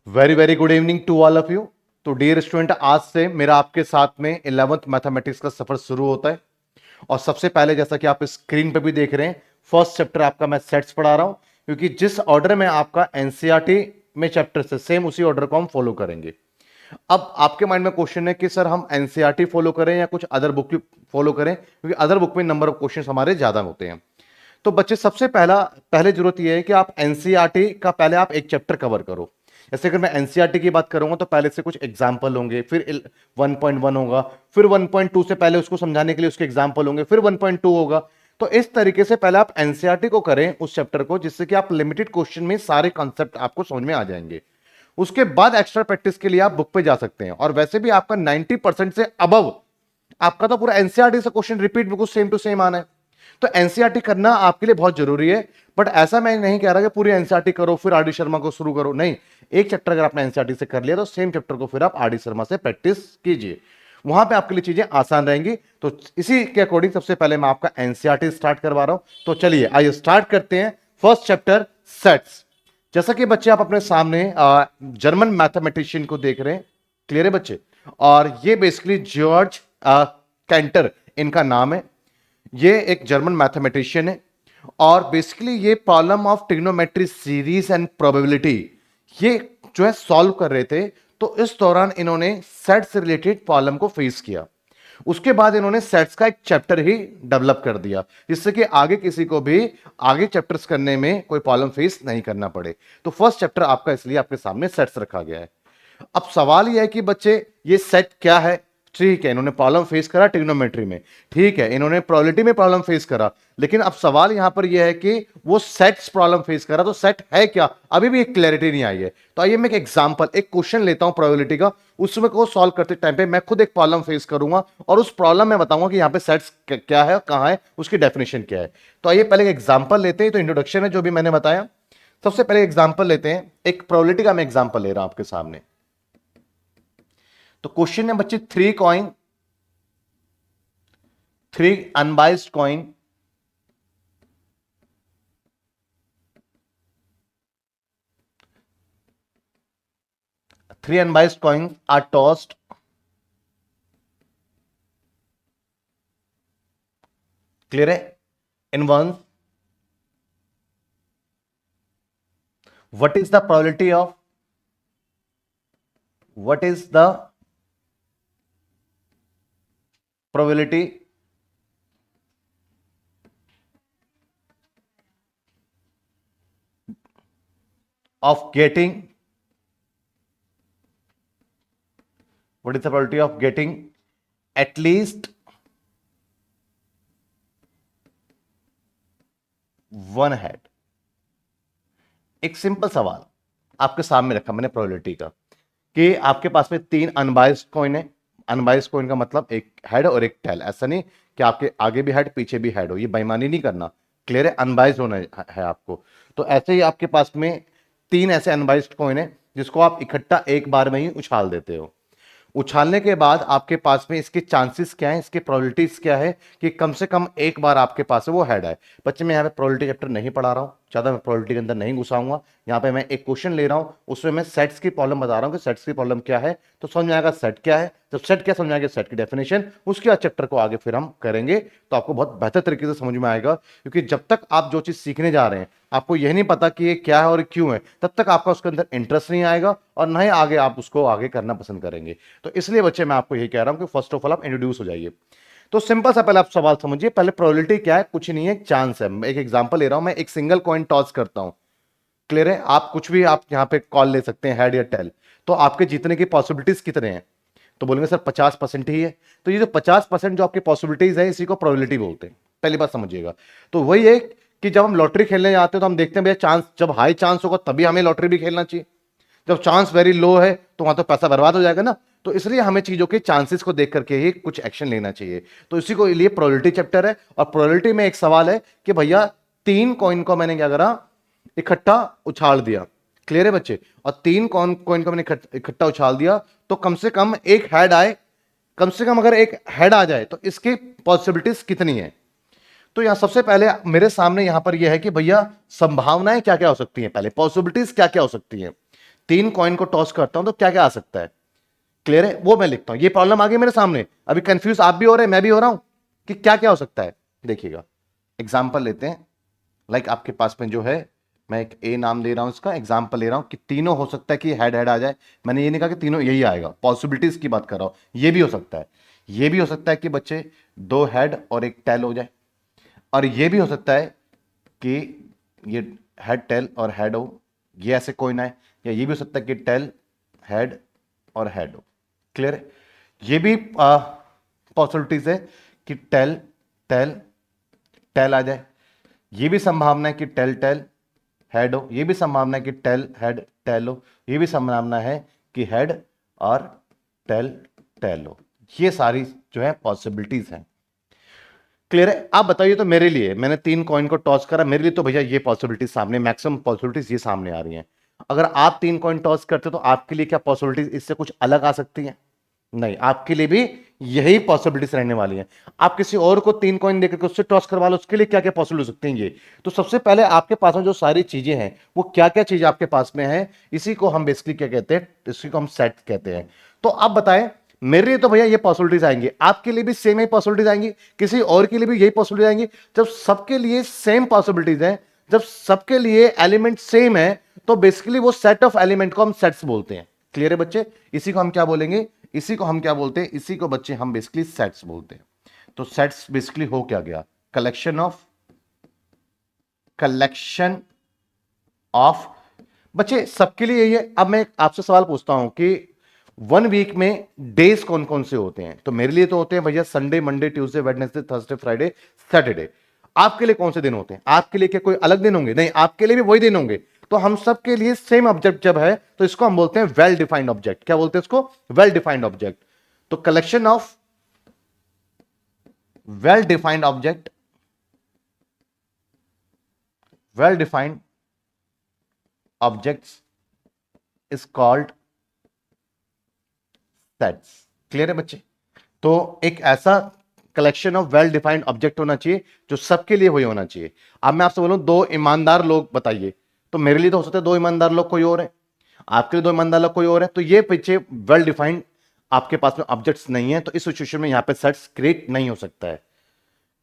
Very very good evening to all of you. तो dear student, आज से मेरा आपके साथ में 11th मैथमेटिक्स का सफर शुरू होता है। और सबसे पहले, जैसा कि आप स्क्रीन पे भी देख रहे हैं, फर्स्ट चैप्टर आपका मैं सेट्स पढ़ा रहा हूं, क्योंकि जिस ऑर्डर में आपका एनसीईआरटी में चैप्टर से सेम उसी ऑर्डर को हम फॉलो करेंगे। अब आपके माइंड में क्वेश्चन है कि सर हम एनसीईआरटी फॉलो करें या कुछ अदर बुक फॉलो करें, क्योंकि अदर बुक में नंबर ऑफ क्वेश्चन हमारे ज्यादा होते हैं। तो बच्चे, सबसे पहले जरूरत यह है कि आप एनसीईआरटी का पहले आप एक चैप्टर कवर करो। जैसे अगर मैं एनसीईआरटी की बात करूंगा तो पहले से कुछ एग्जाम्पल होंगे, फिर 1.1 होगा, फिर 1.2 से पहले उसको समझाने के लिए उसके एग्जाम्पल होंगे, फिर 1.2 होगा। तो इस तरीके से पहले आप एनसीईआरटी को करें उस चैप्टर को, जिससे कि आप लिमिटेड क्वेश्चन में सारे कॉन्सेप्ट आपको समझ में आ जाएंगे। उसके बाद एक्स्ट्रा प्रैक्टिस के लिए आप बुक पे जा सकते हैं। और वैसे भी आपका 90% से अबव आपका तो पूरा एनसीईआरटी से क्वेश्चन रिपीट बिल्कुल सेम टू सेम आना है। तो एनसीईआरटी करना आपके लिए बहुत जरूरी है। बट ऐसा मैं नहीं कह रहा कि पूरी एनसीईआरटी करो फिर आर डी शर्मा को शुरू करो, नहीं। एक चैप्टर अगर आपने एनसीईआरटी से कर लिया तो सेम चैप्टर को फिर आप आर डी शर्मा से प्रैक्टिस कीजिए, वहां पे आपके लिए चीजें आसान रहेंगी। तो इसी के अकॉर्डिंग सबसे पहले मैं आपका एनसीईआरटी स्टार्ट करवा रहा हूं। तो चलिए आइए स्टार्ट करते हैं फर्स्ट चैप्टर, सेट्स। जैसा कि बच्चे आप अपने सामने जर्मन मैथमेटिशियन को देख रहे हैं, क्लियर है बच्चे? और ये बेसिकली जॉर्ज कैंटर इनका नाम है। ये एक जर्मन मैथमेटिशियन है और बेसिकली ये problem of trigonometry series and probability ये जो है सॉल्व कर रहे थे। तो इस दौरान इन्होंने सेट से रिलेटेड प्रॉब्लम को फेस किया। उसके बाद इन्होंने सेट्स का एक चैप्टर ही डेवलप कर दिया, जिससे कि आगे किसी को भी आगे चैप्टर्स करने में कोई प्रॉब्लम फेस नहीं करना पड़े। तो फर्स्ट चैप्टर आपका इसलिए आपके सामने सेट्स रखा गया है। अब सवाल यह है कि बच्चे, ये सेट क्या है? ठीक है, इन्होंने प्रॉब्लम फेस करा ट्रिग्नोमेट्री में, ठीक है, इन्होंने प्रोबेबिलिटी में प्रॉब्लम फेस करा, लेकिन अब सवाल यहां पर यह है कि वो सेट्स प्रॉब्लम फेस करा, तो सेट है क्या? अभी भी एक क्लैरिटी नहीं आई है। तो आइए मैं एक एग्जांपल, एक क्वेश्चन लेता हूं प्रोबेबिलिटी का, उसमें को सॉल्व करते टाइम पे मैं खुद एक प्रॉब्लम फेस करूंगा और उस प्रॉब्लम में बताऊंगा कि यहां पे सेट्स क्या है, कहां है, उसकी डेफिनेशन क्या है। तो आइए पहले एग्जाम्पल लेते हैं। तो इंट्रोडक्शन है जो भी मैंने बताया। सबसे पहले एग्जाम्पल लेते हैं, एक प्रोबेबिलिटी का मैं एग्जाम्पल ले रहा हूं आपके सामने। तो क्वेश्चन है बच्चे, three unbiased coin three unbiased coins are tossed clear है in one. What is the probability of what is the probability of getting what is the probability of getting at least one head? एक simple सवाल आपके सामने रखा मैंने probability का, कि आपके पास में तीन अनबाइस्ड कॉइन है। अनबाइस्ड कॉइन का मतलब एक हेड और एक टेल। ऐसा नहीं कि आपके आगे भी हेड पीछे भी हेड हो, ये बेईमानी नहीं करना, क्लियर है? अनबाइस्ड होना है आपको। तो ऐसे ही आपके पास में तीन ऐसे अनबाइस्ड कॉइन है जिसको आप इकट्ठा एक बार में ही उछाल देते हो। उछालने के बाद आपके पास में इसके चांसेस क्या है, इसके प्रोबेबिलिटीज क्या है कि कम से कम एक बार आपके पास है वो हेड आए। बच्चे, मैं यहाँ पे प्रोबेबिलिटी चैप्टर नहीं पढ़ा रहा हूँ, ज्यादा मैं प्रोबेबिलिटी के अंदर नहीं घुसाऊंगा। यहाँ पे मैं एक क्वेश्चन ले रहा हूँ, उसमें मैं सेट्स की प्रॉब्लम बता रहा हूँ कि सेट्स की प्रॉब्लम क्या है। तो समझ में आएगा सेट क्या है, जब सेट क्या समझ में आएगा, सेट की डेफिनेशन, उसके बाद चैप्टर को आगे फिर हम करेंगे तो आपको बहुत बेहतर तरीके से समझ में आएगा। क्योंकि जब तक आप जो चीज सीखने जा रहे हैं आपको यह नहीं पता कि ये क्या है और क्यों है, तब तक आपका उसके अंदर इंटरेस्ट नहीं आएगा और ना ही आगे आप उसको आगे करना पसंद करेंगे। तो इसलिए बच्चे मैं आपको यही कह रहा हूं कि फर्स्ट ऑफ ऑल आप इंट्रोड्यूस हो जाइए। तो सिंपल सा पहले आप सवाल समझिए। पहले प्रोबेबिलिटी क्या है? कुछ नहीं है, चांस है। एक एग्जांपल ले रहा हूं, मैं एक सिंगल कॉइन टॉस करता हूं, क्लियर है? आप कुछ भी आप यहां पे कॉल ले सकते हैं, हेड या टेल। तो आपके जीतने की पॉसिबिलिटीज कितने हैं? तो बोलेंगे सर 50% ही है। तो ये जो 50% जो आपकी पॉसिबिलिटीज है, इसी को प्रोबेबिलिटी बोलते हैं। पहली बात समझिएगा। तो वही है कि जब हम लॉटरी खेलने जाते हैं तो हम देखते हैं भैया चांस, जब हाई चांस होगा तभी हमें लॉटरी भी खेलना चाहिए। जब चांस वेरी लो है तो वहां तो पैसा बर्बाद हो जाएगा ना। तो इसलिए हमें चीजों के चांसेस को देख करके ही कुछ एक्शन लेना चाहिए। तो इसी को लिए प्रोबेबिलिटी चैप्टर है। और प्रोबेबिलिटी में एक सवाल है कि भैया तीन कॉइन को मैंने क्या करा, इकट्ठा उछाल दिया, क्लियर है बच्चे? और तीन कॉइन को मैंने इकट्ठा उछाल दिया तो कम से कम एक हेड आए। कम से कम अगर एक हेड आ जाए तो इसकी पॉसिबिलिटीज कितनी है? तो यहां सबसे पहले मेरे सामने यहां पर यह है कि भैया संभावनाएं क्या क्या हो सकती हैं, पहले पॉसिबिलिटीज क्या क्या हो सकती हैं। 3 कॉइन को टॉस करता हूं तो क्या क्या आ सकता है, क्लियर है, वो मैं लिखता हूं। ये प्रॉब्लम आ गई मेरे सामने, अभी कंफ्यूज आप भी हो रहे हैं, मैं भी हो रहा हूं कि क्या क्या हो सकता है। देखिएगा एग्जाम्पल लेते हैं, लाइक आपके पास में जो है, मैं एक ए नाम ले रहा हूं, इसका एग्जाम्पल ले रहा हूं कि तीनों हो सकता है कि हेड हेड आ जाए। मैंने ये नहीं कहा कि तीनों यही आएगा, पॉसिबिलिटीज की बात कर रहा हूं। ये भी हो सकता है, ये भी हो सकता है कि बच्चे 2 हेड और एक टेल हो जाए, और ये भी हो सकता है कि ये हेड टेल और हेड हो, ये ऐसे कोई ना है। या ये भी हो सकता है कि टेल हेड और हेड हो, क्लियर है। ये भी पॉसिबिलिटीज है कि टेल टेल टेल आ जाए। ये भी संभावना है कि टेल टेल हेड हो, ये भी संभावना है कि टेल हेड टेल हो, ये भी संभावना है कि हेड और टेल टेल हो। ये सारी जो है पॉसिबिलिटीज हैं, क्लियर है। आप बताइए, तो मेरे लिए मैंने 3 कॉइन को टॉस करा, मेरे लिए तो भैया ये पॉसिबिलिटीज सामने, मैक्सिमम पॉसिबिलिटीज ये सामने आ रही हैं। अगर आप 3 कॉइन टॉस करते हो तो आपके लिए क्या पॉसिबिलिटीज इससे कुछ अलग आ सकती हैं? नहीं, आपके लिए भी यही पॉसिबिलिटीज रहने वाली हैं। आप किसी और को 3 कॉइन देकर उससे टॉस करवा लो, उसके लिए क्या क्या पॉसिबल हो सकती हैं ये। तो सबसे पहले आपके पास में जो सारी चीजें हैं, वो क्या क्या चीजें आपके पास में है, इसी को हम बेसिकली क्या कहते हैं, इसी को हम सेट कहते हैं। तो आप बताएं, मेरे लिए तो भैया ये पॉसिबिलिटीज आएंगी, आपके लिए भी सेम ही पॉसिबिलिटीज आएंगी, किसी और के लिए भी यही पॉसिबिलिटीज आएंगी। जब सबके लिए सेम पॉसिबिलिटीज है, जब सबके लिए एलिमेंट सेम है, तो बेसिकली वो सेट ऑफ एलिमेंट को हम सेट्स बोलते हैं, क्लियर है बच्चे। इसी को हम क्या बोलेंगे, इसी को हम क्या बोलते हैं, इसी को बच्चे हम बेसिकली सेट्स बोलते हैं। तो सेट्स बेसिकली हो क्या गया, कलेक्शन ऑफ बच्चे सबके लिए यही है। अब मैं आपसे सवाल पूछता हूं कि 1 वीक में डेज कौन कौन से होते हैं? तो मेरे लिए तो होते हैं भैया Sunday, Monday, Tuesday, Wednesday, Thursday, Friday, Saturday. आपके लिए कौन से दिन होते हैं? आपके लिए क्या कोई अलग दिन होंगे? नहीं, आपके लिए भी वही दिन होंगे। तो हम सब के लिए सेम ऑब्जेक्ट जब है, तो इसको हम बोलते हैं वेल डिफाइंड ऑब्जेक्ट। क्या बोलते हैं इसको? Well defined object. तो collection of well defined object, well defined objects is called sets, clear है बच्चे। तो एक ऐसा collection of well defined object होना चाहिए जो सबके लिए वही होना चाहिए। अब मैं आपसे बोलूं 2 ईमानदार लोग बताइए, तो मेरे लिए तो हो सकता है 2 ईमानदार लोग कोई और है, आपके लिए 2 ईमानदार लोग कोई और है। तो ये पीछे वेल डिफाइंड आपके पास में ऑब्जेक्ट्स नहीं है, तो इस सिचुएशन में यहां पे सेट्स क्रिएट नहीं हो सकता है,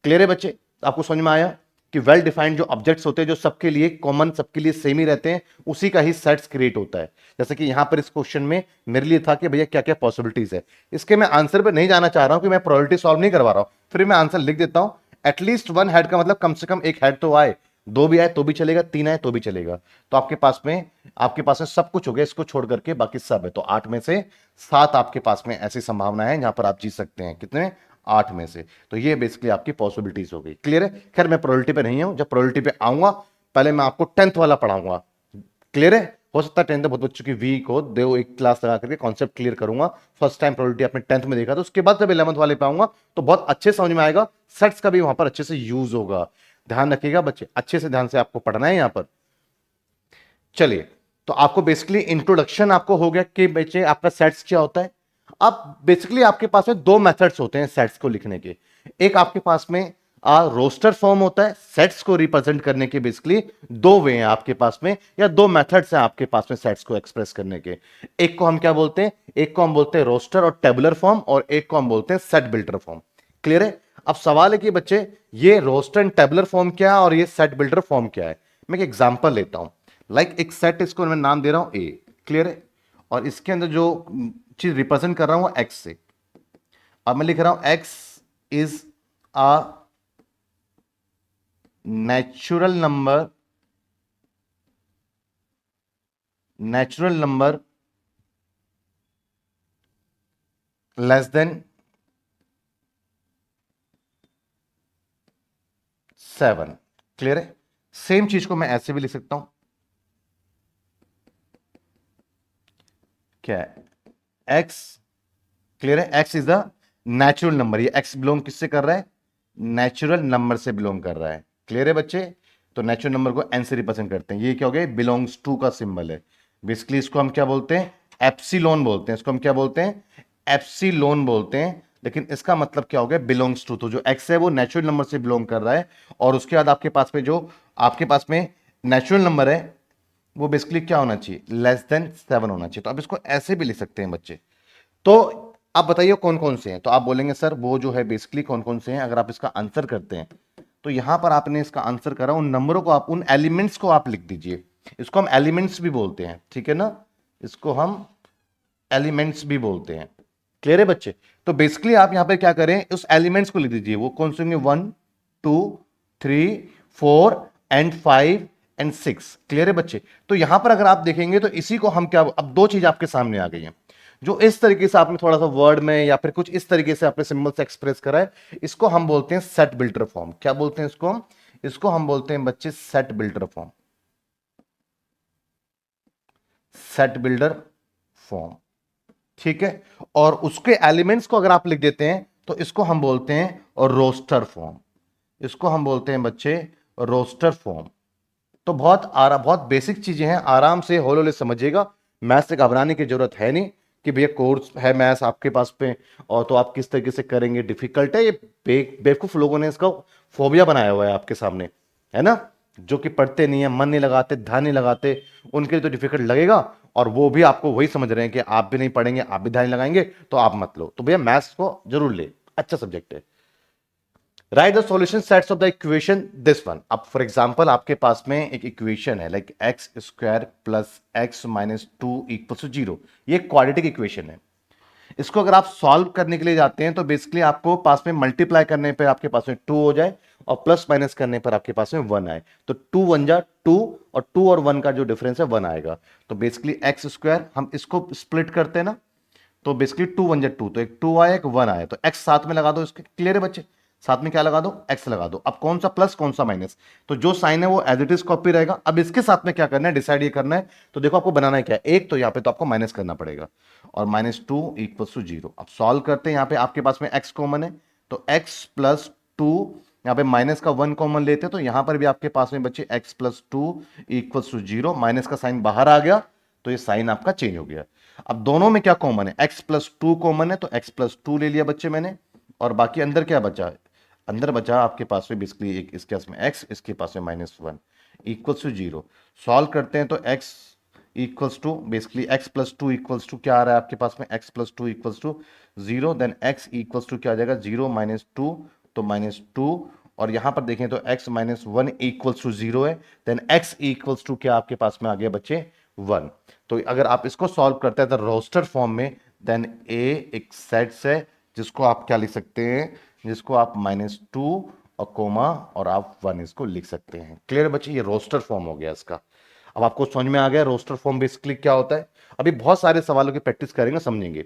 क्लियर है बच्चे। आपको समझ में आया कि वेल डिफाइंड जो ऑब्जेक्ट्स होते हैं, जो सबके लिए कॉमन, सबके लिए सेम ही रहते हैं, उसी का ही सेट्स क्रिएट होता है। जैसे कि यहां पर इस क्वेश्चन में मेरे लिए था कि भैया क्या क्या पॉसिबिलिटीज है। इसके मैं आंसर पे नहीं जाना चाह रहा हूं कि मैं प्रोबेबिलिटी सॉल्व नहीं करवा रहा हूं, फिर मैं आंसर लिख देता हूं। एटलीस्ट 1 हेड का मतलब कम से कम एक हेड तो आए, 2 भी आए तो भी चलेगा, 3 आए तो भी चलेगा। तो आपके पास में सब कुछ हो गया, इसको छोड़ करके बाकी सब है। तो 8 में से 7 आपके पास में ऐसी संभावना है जहां पर आप जीत सकते हैं। कितने? 8 में से। तो ये बेसिकली आपकी पॉसिबिलिटीज हो गई, क्लियर है। खैर मैं प्रोबेबिलिटी पे नहीं हूं, जब प्रोबेबिलिटी पे आऊंगा पहले मैं आपको 10th वाला पढ़ाऊंगा, क्लियर है। हो सकता है 10th बहुत बच्चों की वीक हो, दो एक क्लास लगा करके कॉन्सेप्ट क्लियर करूंगा। फर्स्ट टाइम प्रोबेबिलिटी आपने 10th में देखा, तो उसके बाद जब 11th वाले पे आऊंगा तो बहुत अच्छे समझ में आएगा, सेट्स का भी वहां पर अच्छे से यूज होगा। ध्यान रखिएगा बच्चे, अच्छे से ध्यान से आपको पढ़ना है यहां पर। चलिए, तो आपको बेसिकली इंट्रोडक्शन आपको हो गया कि बच्चे आपका सेट्स क्या होता है। अब बेसिकली आपके पास में 2 मेथड्स होते हैं सेट्स को लिखने के। एक आपके पास में रोस्टर फॉर्म होता है, सेट्स को रिप्रेजेंट करने के बेसिकली 2 वे हैं आपके पास में, या 2 मेथड्स हैं आपके पास में सेट्स को एक्सप्रेस करने के। एक को हम क्या बोलते हैं, एक को हम बोलते हैं रोस्टर और टेबुलर फॉर्म, और एक को हम बोलते हैं सेट बिल्डर फॉर्म, क्लियर है। अब सवाल है कि बच्चे ये रोस्टर एंड टेबुलर फॉर्म क्या है और ये सेट बिल्डर फॉर्म क्या है। मैं एक एग्जांपल लेता हूं, लाइक एक सेट, इसको मैं नाम दे रहा हूं ए, क्लियर है, और इसके अंदर जो चीज रिप्रेजेंट कर रहा हूं वो एक्स से। अब मैं लिख रहा हूं x is a natural number less then 7, clear है। सेम चीज को मैं ऐसे भी लिख सकता हूं, क्या है, एक्स, क्लियर है, x is the natural number. ये एक्स बिलोंग किससे कर रहा है? नेचुरल नंबर से बिलोंग कर रहा है, क्लियर है बच्चे। तो नेचुरल नंबर को एन से रिप्रेजेंट करते हैं। ये क्या हो गया? बिलोंग्स टू का सिंबल है। बेसिकली इसको हम क्या बोलते हैं? एप्सिलॉन बोलते हैं। इसको हम क्या बोलते हैं? एप्सिलॉन बोलते हैं। लेकिन इसका मतलब क्या हो गया? Belongs to. तो जो एक्स है वो नेचुरल नंबर से बिलोंग कर रहा है, और उसके बाद आपके पास में जो आपके पास में नेचुरल नंबर है, वो बेसिकली क्या होना चाहिए, लेस देन 7 होना चाहिए। तो अब इसको ऐसे भी लिख सकते हैं बच्चे। तो आप बताइए कौन कौन से हैं, तो आप बोलेंगे सर वो जो है बेसिकली कौन कौन से हैं। अगर आप इसका आंसर करते हैं तो यहां पर आपने इसका आंसर करा, उन नंबरों को आप, उन एलिमेंट्स को आप लिख दीजिए। इसको हम एलिमेंट्स भी बोलते हैं, ठीक है ना, इसको हम एलिमेंट्स भी बोलते हैं। क्लियर है बच्चे? तो बेसिकली आप यहां पे क्या करें, उस एलिमेंट्स को लिख दीजिए। वो कौन से होंगे, 1 2 3 4 एंड 5 एंड 6। क्लियर है बच्चे? तो यहां पर अगर आप देखेंगे तो इसी को हम क्या, अब दो चीज आपके सामने आ गई हैं। जो इस तरीके से आपने थोड़ा सा वर्ड में या फिर कुछ इस तरीके से आपने सिंबल से एक्सप्रेस करा है, इसको हम बोलते हैं सेट बिल्डर फॉर्म। क्या बोलते हैं इसको हम? इसको हम बोलते हैं बच्चे set builder form. Set builder form, ठीक है। और उसके एलिमेंट्स को अगर आप लिख देते हैं तो इसको हम बोलते हैं रोस्टर फॉर्म। इसको हम बोलते हैं बच्चे रोस्टर फॉर्म। तो बहुत बेसिक चीजें हैं, आराम से हौले हौले समझिएगा। मैथ्स से घबराने की जरूरत है नहीं कि भैया कोर्स है मैथ्स आपके पास पे और तो आप किस तरीके से करेंगे, डिफिकल्ट है ये। बेवकूफ लोगों ने इसका फोबिया बनाया हुआ है आपके सामने, है ना। जो कि पढ़ते नहीं है, मन नहीं लगाते, ध्यान नहीं लगाते, उनके लिए तो डिफिकल्ट लगेगा। और वो भी आपको वही समझ रहे हैं कि आप भी नहीं पढ़ेंगे, आप भी ध्यान नहीं लगाएंगे, तो आप मत लो। तो भैया मैथ्स को जरूर ले, अच्छा सब्जेक्ट है। Write the solution sets of the equation this one. अब फॉर एग्जांपल आपके पास में एक इक्वेशन है like x square plus x minus two equal to zero. ये क्वाड्रेटिक इक्वेशन है। इसको अगर आप सॉल्व करने के लिए जाते हैं तो बेसिकली आपको पास में मल्टीप्लाई करने पे आपके पास में टू हो जाए और प्लस माइनस करने पर आपके पास में वन आए। तो टू वन जा टू, और टू और वन का जो डिफरेंस है वन आएगा। तो बेसिकली एक्स स्क्वायर हम इसको स्प्लिट करते हैं ना, तो बेसिकली टू वन जा टू, तो एक टू आया एक वन आया, तो एक्स साथ में लगा दो इसके। क्लियर है बच्चे? साथ में क्या लगा दो, एक्स लगा दो। अब कौन सा प्लस कौन सा माइनस, तो जो साइन है वो एज इट इज कॉपी रहेगा। अब इसके साथ में क्या करना है, डिसाइड ये करना है। तो देखो आपको बनाना है क्या, एक तो यहाँ पे तो आपको माइनस करना पड़ेगा, और minus two equal to zero. अब सॉल्व करते हैं, यहाँ पे आपके पास में एक्स कॉमन है, तो एक्स प्लस टू, यहाँ पे माइनस का वन कॉमन लेते हैं, तो यहां पर भी आपके पास में बच्चे x plus two equal to zero. Minus का साइन बाहर आ गया तो ये साइन आपका चेंज हो गया। अब दोनों में क्या कॉमन है, एक्स प्लस टू कॉमन है, तो एक्स प्लस टू ले लिया बच्चे मैंने। और बाकी अंदर क्या बचा, अंदर बचा आपके पास में बेसिकली एक, इसके पास में एक्स, इसके पास में minus one equals to zero. Solve करते हैं तो x equals to basically x plus two equals to क्या आ रहा है आपके पास में, x plus two equals to zero. Then x equals to क्या आ जाएगा, जीरो माइनस टू, तो माइनस टू। और यहां पर देखें तो x minus one equals to zero है। देन एक्स इक्वल्स टू क्या आपके पास में आ गया बच्चे, वन। तो अगर आप इसको सॉल्व करते हैं तो रोस्टर फॉर्म में, देन ए एक सेट्स है जिसको आप क्या लिख सकते हैं, जिसको आप माइनस टू और कोमा और आप वन इसको लिख सकते हैं। क्लियर बच्चे? ये रोस्टर फॉर्म हो गया इसका। अब आपको समझ में आ गया रोस्टर फॉर्म बेसिकली क्या होता है। अभी बहुत सारे सवालों की प्रैक्टिस करेंगे, समझेंगे।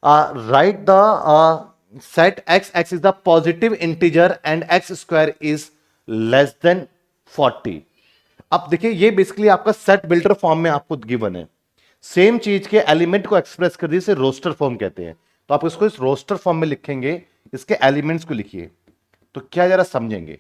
Right the set x, x is the positive integer and x square is less than 40। अब देखिए ये बेसिकली आपका सेट बिल्डर फॉर्म में आपको गिवन है। सेम चीज के एलिमेंट को एक्सप्रेस कर दिए, रोस्टर फॉर्म कहते हैं। तो आप इसको इस रोस्टर फॉर्म में लिखेंगे, इसके एलिमेंट्स को लिखिए तो क्या जरा समझेंगे।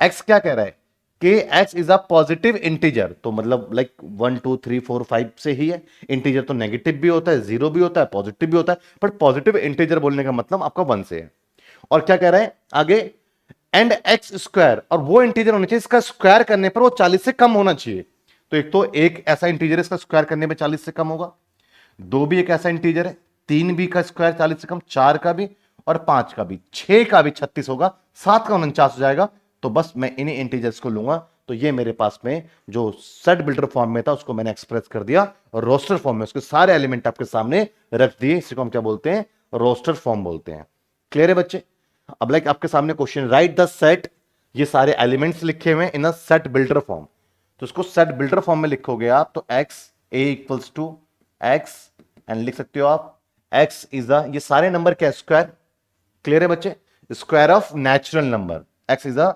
एक्स क्या कह रहा है कि x is a positive integer, तो मतलब लाइक 1 2 3 4 5 से ही है। इंटीजर तो नेगेटिव भी होता है, जीरो भी होता है, पॉजिटिव भी होता है, बट पॉजिटिव इंटीजर बोलने का मतलब आपका वन से है। और क्या कह रहा है आगे, एंड एक्स स्क्वायर, और वो इंटीजर होना चाहिए इसका स्क्वायर करने पर वो 40 से कम होना चाहिए। तो एक तो एक ऐसा इंटीजर है इसका स्क्वायर करने में 40 से कम होगा, दो भी एक ऐसा इंटीजर है, तीन भी का स्क्वायर 40 से कम, चार का भी, और पांच का भी, छह का भी 36 होगा, सात का 49 हो जाएगा। तो बस मैं इन्हीं इंटीजर्स को लूंगा। तो ये मेरे पास में जो सेट बिल्डर फॉर्म में था उसको मैंने एक्सप्रेस कर दिया और रोस्टर फॉर्म में उसके सारे एलिमेंट आपके सामने रख दिए। इसी को हम क्या बोलते हैं, रोस्टर फॉर्म बोलते हैं। क्लियर है बच्चे? अब लाइक आपके सामने क्वेश्चन, राइट द सेट, ये सारे एलिमेंट्स लिखे हुए in a set builder form. तो इसको सेट बिल्डर फॉर्म में लिखोगे आप तो x a equals to x, and लिख सकते हो आप एक्स इज द, ये सारे नंबर क्या स्क्वायर। क्लियर है बच्चे? Square of natural number, x is the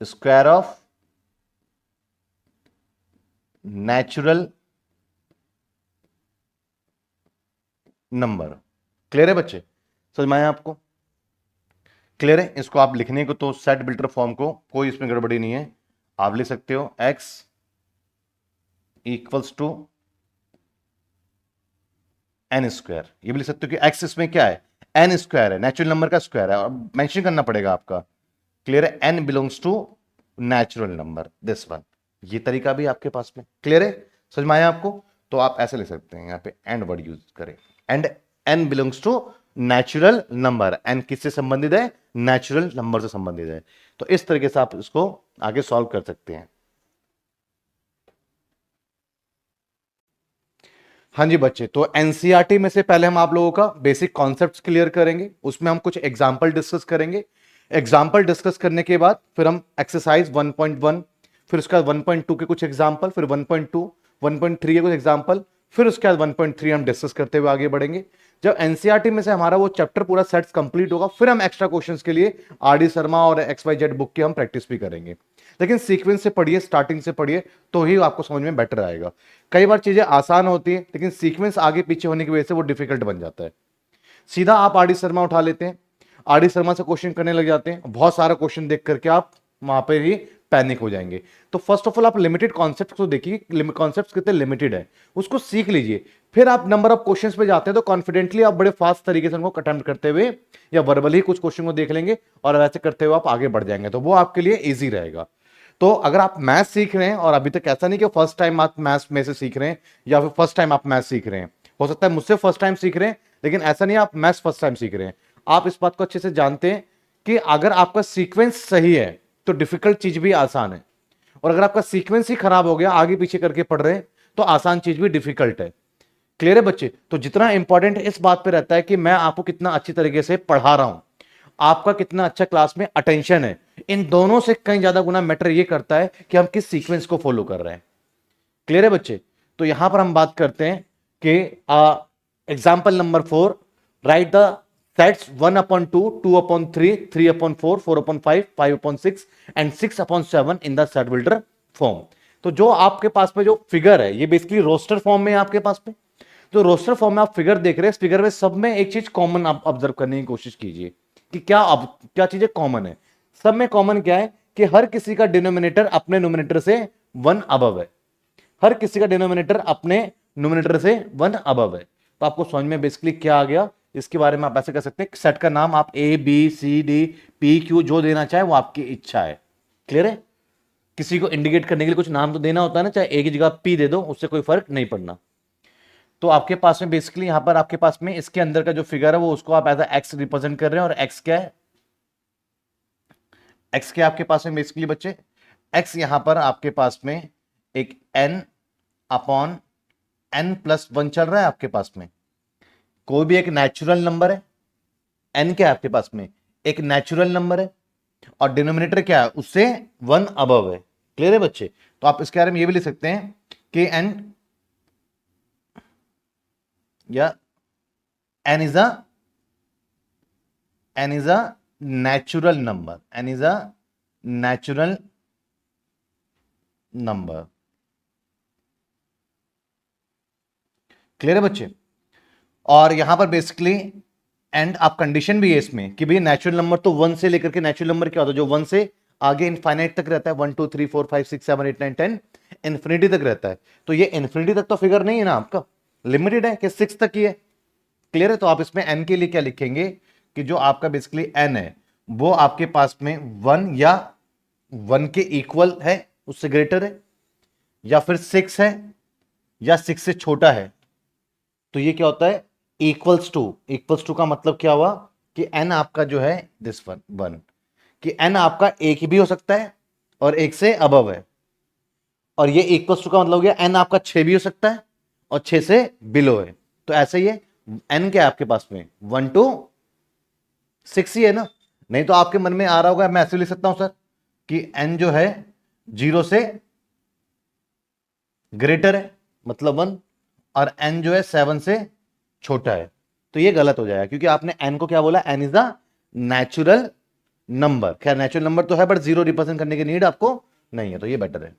square of natural number. Clear है बच्चे? समझ में आया आपको? क्लियर है? इसको आप लिखने को तो सेट बिल्डर फॉर्म को कोई इसमें गड़बड़ी नहीं है, आप लिख सकते हो x equals to n square. ये भी लिख सकते हो कि एक्स इसमें क्या है, एन स्क्वायर है, नेचुरल नंबर का स्क्वायर है, और मेंशन करना पड़ेगा आपका। क्लियर है? N belongs to natural number, this one. ये तरीका भी आपके पास में क्लियर है, समझ में आया आपको? तो आप ऐसे लिख सकते हैं, यहाँ पे एंड वर्ड यूज करें, and n belongs to natural number. एन किससे संबंधित है? नेचुरल नंबर से संबंधित है। तो इस तरीके से आप इसको आगे सॉल्व कर सकते हैं। हाँ जी बच्चे, तो एनसीईआरटी में से पहले हम आप लोगों का बेसिक कॉन्सेप्ट्स क्लियर करेंगे, उसमें हम कुछ एग्जांपल डिस्कस करेंगे। एग्जांपल डिस्कस करने के बाद फिर हम एक्सरसाइज 1.1, फिर उसके बाद 1.2 के कुछ एग्जांपल, फिर 1.2, 1.3 के कुछ एग्जांपल, फिर उसके बाद 1.3 हम डिस्कस करते हुए आगे बढ़ेंगे। जब एनसीईआरटी में से हमारा वो चैप्टर पूरा सेट्स कंप्लीट होगा, फिर हम एक्स्ट्रा क्वेश्चंस के लिए आरडी शर्मा और XYZ बुक की हम प्रैक्टिस भी करेंगे। लेकिन सीक्वेंस से पढ़िए, स्टार्टिंग से पढ़िए, तो ही आपको समझ में बेटर आएगा। कई बार चीजें आसान होती है, लेकिन सीक्वेंस आगे पीछे होने की वजह से वो डिफिकल्ट बन जाता है। सीधा आप आरडी शर्मा उठा लेते हैं, आरडी शर्मा से क्वेश्चन करने लग जाते हैं, बहुत सारा क्वेश्चन देख करके आप वहां पर ही पैनिक हो जाएंगे। तो फर्स्ट ऑफ ऑल आप लिमिटेड कॉन्सेप्ट को देखिए, कॉन्सेप्ट कितने लिमिटेड है उसको सीख लीजिए। फिर आप नंबर ऑफ क्वेश्चंस पे जाते हैं तो कॉन्फिडेंटली आप बड़े फास्ट तरीके से उनको अटेम्प्ट करते हुए या वर्बली कुछ क्वेश्चन को देख लेंगे और वैसे करते हुए आप आगे बढ़ जाएंगे, तो वो आपके लिए इजी रहेगा। तो अगर आप मैथ्स सीख रहे हैं और अभी तक ऐसा नहीं कि फर्स्ट टाइम आप मैथ्स में से सीख रहे हैं या फिर फर्स्ट टाइम आप मैथ्स सीख रहे हैं, हो सकता है मुझसे फर्स्ट टाइम सीख रहे हैं, लेकिन ऐसा नहीं आप मैथ्स फर्स्ट टाइम सीख रहे हैं। आप इस बात को अच्छे से जानते हैं कि अगर आपका सीक्वेंस सही है तो डिफिकल्ट चीज भी आसान है, और अगर आपका सीक्वेंस ही खराब हो गया, आगे पीछे करके पढ़ रहे हैं, तो आसान चीज भी डिफिकल्ट है। क्लियर है बच्चे? तो जितना इंपॉर्टेंट इस बात पे रहता है कि मैं आपको कितना अच्छी तरीके से पढ़ा रहा हूं, आपका कितना अच्छा क्लास में अटेंशन है, इन दोनों से कहीं ज्यादा गुना मैटर ये करता है कि हम किस सीक्वेंस को फॉलो कर रहे हैं। क्लियर है बच्चे? तो यहां पर हम बात करते हैं कि example number 4, right the sets 1/2, 2/3, 3/4, 4/5, 5/6 and 6/7 in the set builder form. तो जो आपके पास में जो फिगर है, ये बेसिकली रोस्टर फॉर्म में है आपके पास में। तो रोस्टर फॉर्म में आप फिगर देख रहे हैं, इस फिगर में सब में एक चीज कॉमन आप ऑब्जर्व करने की कोशिश कीजिए कि क्या चीजें कॉमन है। सब में कॉमन क्या है कि हर किसी का डिनोमिनेटर अपने नोमिनेटर से 1 अबव है। हर किसी का डिनोमिनेटर अपने नोमिनेटर से 1 अबव है। तो आपको समझ में बेसिकली क्या आ गया, इसके बारे में आप ऐसे कर सकते हैं, सेट का नाम आप ABCD PQ जो देना चाहे वो आपकी इच्छा है। क्लियर है? किसी को इंडिकेट करने के लिए कुछ नाम तो देना होता है ना, चाहे A की जगह P दे दो, उससे कोई फर्क नहीं पड़ना। तो आपके पास में बेसिकली यहां पर आपके पास में इसके अंदर का जो फिगर है वो उसको आप एज एक्स रिप्रेजेंट कर रहे हैं, और एक्स क्या है? एक्स क्या आपके पास में बेसिकली बच्चे? एक्स यहां पर आपके पास में एक n/n+1 चल रहा है आपके पास में। कोई भी एक नेचुरल नंबर है, n क्या है आपके पास में? एक नेचुरल नंबर है, और डिनोमिनेटर क्या है? उससे 1 अबव है। क्लियर है बच्चे? तो आप इसके बारे में ये भी लिख सकते हैं कि n या n is a natural number. n is a natural number. Clear है बच्चे? और यहां पर बेसिकली एंड आप कंडीशन भी है इसमें कि भाई नेचुरल नंबर तो 1 से लेकर के, नेचुरल नंबर क्या होता है जो 1 से आगे इनफाइनाइट तक रहता है, 1 2 3 4 5 6 7 8 9 10 इन्फिनिटी तक रहता है। तो ये इन्फिनिटी तक तो फिगर नहीं है ना आपका, लिमिटेड है कि 6 तक ही है। क्लियर है? तो आप इसमें n के लिए क्या लिखेंगे कि जो आपका बेसिकली n है वो आपके पास में 1 या 1 के इक्वल है, उससे ग्रेटर है, या फिर 6 है, या 6 से छोटा है। तो ये क्या होता है? इक्वल्स टू का मतलब क्या हुआ कि n आपका जो है दिस वन, कि n आपका एक ही भी हो सकता है और एक से अबव है, और ये इक्वल्स टू का मतलब हो गया n आपका 6 भी हो सकता है और 6 से बिलो है। तो ऐसे ही है, n क्या है आपके पास में? 1 to 6 ही है ना। नहीं तो आपके मन में आ रहा होगा, मैं ऐसे लिख सकता हूं सर कि n जो है 0 से ग्रेटर है मतलब 1, और n जो है 7 से छोटा है। तो ये गलत हो जाएगा क्योंकि आपने n को क्या बोला? n is the natural number. खैर नेचुरल नंबर तो है, बट 0 रिप्रेजेंट करने की नीड आपको नहीं है, तो ये बेटर है।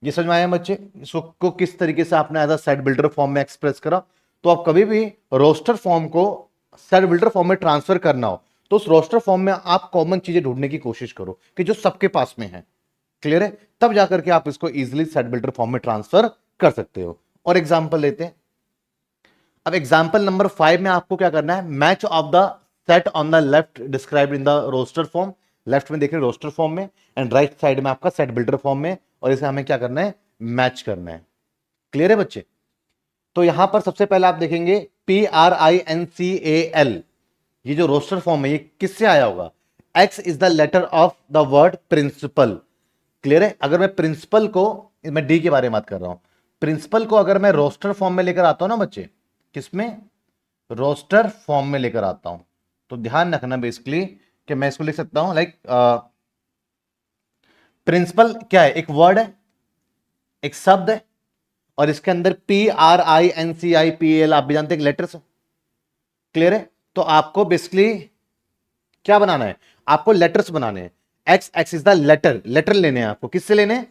ये समझ में आया बच्चे? इसको किस तरीके से आपने as a set builder form में एक्सप्रेस करा। तो आप कभी भी रोस्टर फॉर्म को सेट बिल्डर फॉर्म में ट्रांसफर करना हो तो उस रोस्टर फॉर्म में आप कॉमन चीजें ढूंढने की कोशिश करो कि जो सबके पास में है। क्लियर है? तब जाकर के आप इसको इजीली सेट बिल्डर फॉर्म में ट्रांसफर कर सकते हो। और एग्जांपल लेते हैं। अब एग्जांपल नंबर 5 में आपको क्या करना है? Match of the set on the left described in the roster form left में देख रहे रोस्टर फॉर्म में, एंड राइट साइड में आपका सेट बिल्डर फॉर्म में, और इसे हमें क्या करना है, मैच करना है। क्लियर है बच्चे? तो यहां पर सबसे पहले आप देखेंगे PRINCAL, ये जो रोस्टर फॉर्म है ये किससे आया होगा? X is the letter of the word principal. Clear है? अगर मैं प्रिंसिपल को, मैं डी के बारे में बात कर रहा हूं, प्रिंसिपल को अगर मैं रोस्टर फॉर्म में लेकर आता हूं ना बच्चे, किसमें? रोस्टर फॉर्म में लेकर आता हूं, तो ध्यान रखना बेसिकली कि मैं इसको लिख सकता हूं लाइक प्रिंसिपल क्या है? एक वर्ड है, एक शब्द है, और इसके अंदर PRINCIPAL आप भी जानते हैं लेटर्स। क्लियर है? तो आपको बेसिकली क्या बनाना है? आपको लेटर्स बनाने हैं। X is the letter, letter लेने हैं आपको। किससे लेने हैं?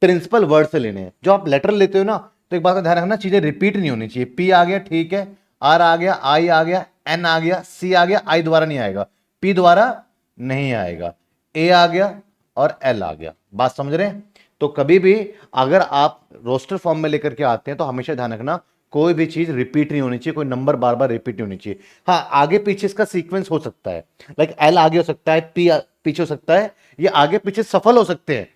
प्रिंसिपल वर्ड से लेने हैं। जो आप लेटर लेते हो ना, तो एक बात का ध्यान रखना, चीजें रिपीट नहीं होनी चाहिए। पी आ गया, ठीक है, आर आ गया, आई आ गया, एन आ गया, सी आ गया, आई दोबारा नहीं आएगा, पी दोबारा नहीं आएगा, ए आ गया और एल आ गया। बात समझ रहे हैं? तो कभी भी अगर आप रोस्टर फॉर्म में लेकर के आते हैं तो हमेशा ध्यान रखना कोई भी चीज रिपीट नहीं होनी चाहिए, कोई नंबर बार बार रिपीट नहीं होनी चाहिए। हाँ, आगे पीछे इसका सीक्वेंस हो सकता है, लाइक एल आगे हो सकता है, पी पीछे हो सकता है, ये आगे पीछे सफल हो सकते हैं।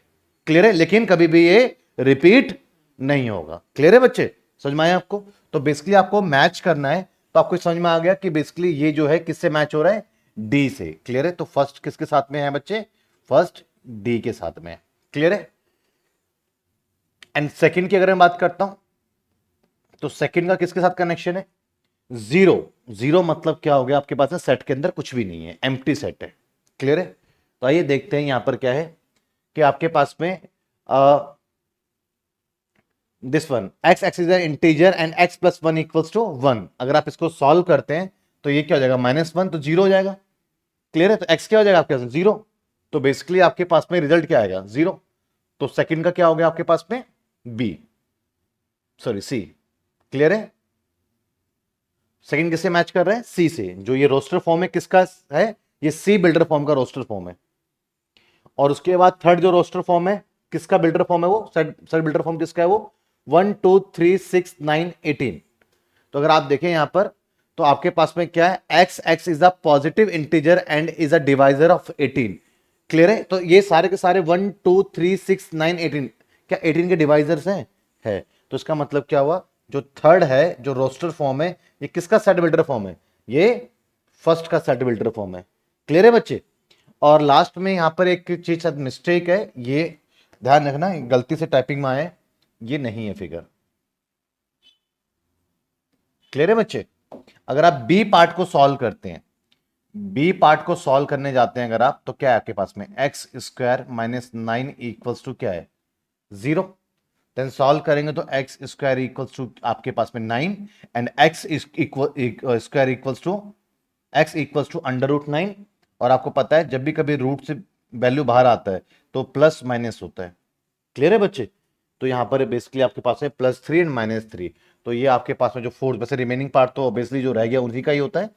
क्लियर है? लेकिन कभी भी ये रिपीट नहीं होगा। क्लियर है बच्चे? समझ में आया आपको? तो बेसिकली आपको मैच करना है, तो आपको समझ में आ गया कि बेसिकली ये जो है किससे मैच हो रहा है? डी से। क्लियर है? तो फर्स्ट किसके साथ में है बच्चे? फर्स्ट डी के साथ में। क्लियर है? एंड सेकंड की अगर मैं बात करता हूं, तो सेकंड का किसके साथ कनेक्शन है? जीरो। जीरो मतलब क्या हो गया? आपके पास सेट के अंदर कुछ भी नहीं है, एम्प्टी सेट है। क्लियर है? तो आइए देखते हैं यहां पर क्या है कि आपके पास में this one, x x is integer and x plus one equals to one. अगर आप इसको सॉल्व करते हैं तो ये क्या हो जाएगा? -1, तो जीरो हो जाएगा। क्लियर है? तो एक्स क्या हो जाएगा आपके पास? जीरो। तो बेसिकली आपके पास में रिजल्ट क्या आएगा? जीरो। तो सेकंड का क्या हो गया आपके पास में? B, sorry C. क्लियर है? सेकंड किससे मैच कर रहे हैं? सी से। जो ये रोस्टर फॉर्म है किसका है? ये सी बिल्डर फॉर्म का रोस्टर फॉर्म है। और उसके बाद थर्ड जो रोस्टर फॉर्म है, किसका बिल्डर फॉर्म है? वो सेट बिल्डर फॉर्म किसका है? वो 1 2 3 6 9 18। तो अगर आप देखें यहां पर, तो आपके पास में क्या है? X x is a positive integer and is a divisor of 18। Clear है? तो ये सारे के सारे 1 2 3 6 9 18 क्या 18 के डिवाइजर्स हैं? है। तो इसका मतलब क्या हुआ? जो थर्ड है, जो रोस्टर फॉर्म है, ये किसका सेट बिल्डर फॉर्म है? ये फर्स्ट का सेट बिल्डर फॉर्म है। क्लियर है बच्चे? और लास्ट में यहां पर एक चीज मिस्टेक है, ये ध्यान रखना, गलती से टाइपिंग में आए, ये नहीं है फिगर। क्लियर है बच्चे? अगर आप बी पार्ट को सॉल्व करते हैं, बी पार्ट को सॉल्व करने जाते हैं अगर आप, तो क्या है आपके पास में? X square minus 9 equals to क्या है? जीरो। देन सॉल्व करेंगे तो एक्स स्क्वायर इक्वल्स टू आपके पास में 9, and x equal square equals to x equals to √9। और आपको पता है जब भी कभी रूट से वैल्यू बाहर आता है तो प्लस माइनस होता है। क्लियर है बच्चे? तो यहां पर बेसिकली आपके पास है +3 एंड -3। तो ये आपके पास में जो फोर्थ, वैसे रिमेनिंग पार्ट तो ऑब्वियसली जो रह गया उसी का ही होता है।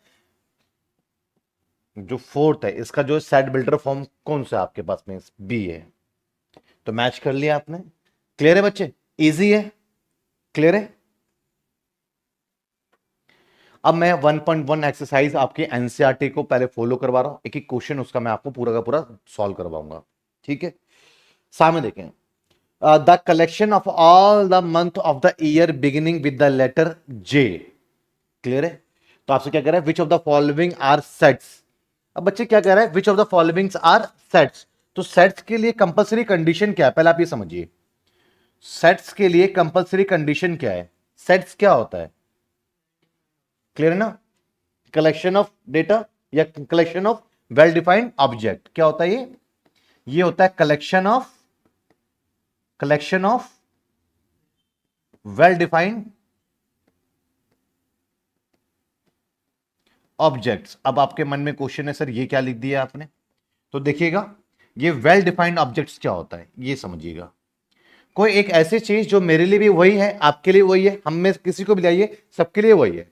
जो फोर्थ है इसका जो सेट बिल्डर फॉर्म कौन सा आपके पास में? बी है। तो मैच कर लिया आपने। क्लियर है बच्चे? इजी है। क्लियर है? अब मैं 1.1 एक्सरसाइज आपके एनसीईआरटी को पहले फॉलो करवा रहा हूं, एक एक क्वेश्चन उसका मैं आपको पूरा का पूरा सॉल्व करवाऊंगा। ठीक है? सामने देखें, the collection of all the month of the year beginning with the letter J. Clear है? तो आपसे क्या कह रहा है? Which of the following are sets. अब बच्चे क्या कह रहा है? Which of the following are sets. तो सेट्स के लिए कंपलसरी कंडीशन क्या है? पहले आप ये समझिए, सेट्स के लिए कंपलसरी कंडीशन क्या है? सेट्स क्या होता है? क्लियर है ना? कलेक्शन ऑफ डेटा या collection of well defined object. क्या होता है ये होता है collection of well defined objects. अब आपके मन में क्वेश्चन है, सर ये क्या लिख दिया आपने? तो देखिएगा, ये वेल डिफाइंड ऑब्जेक्ट्स क्या होता है ये समझिएगा। कोई एक ऐसी चीज जो मेरे लिए भी वही है, आपके लिए वही है, हम में किसी को भी लाइए, सबके लिए वही है।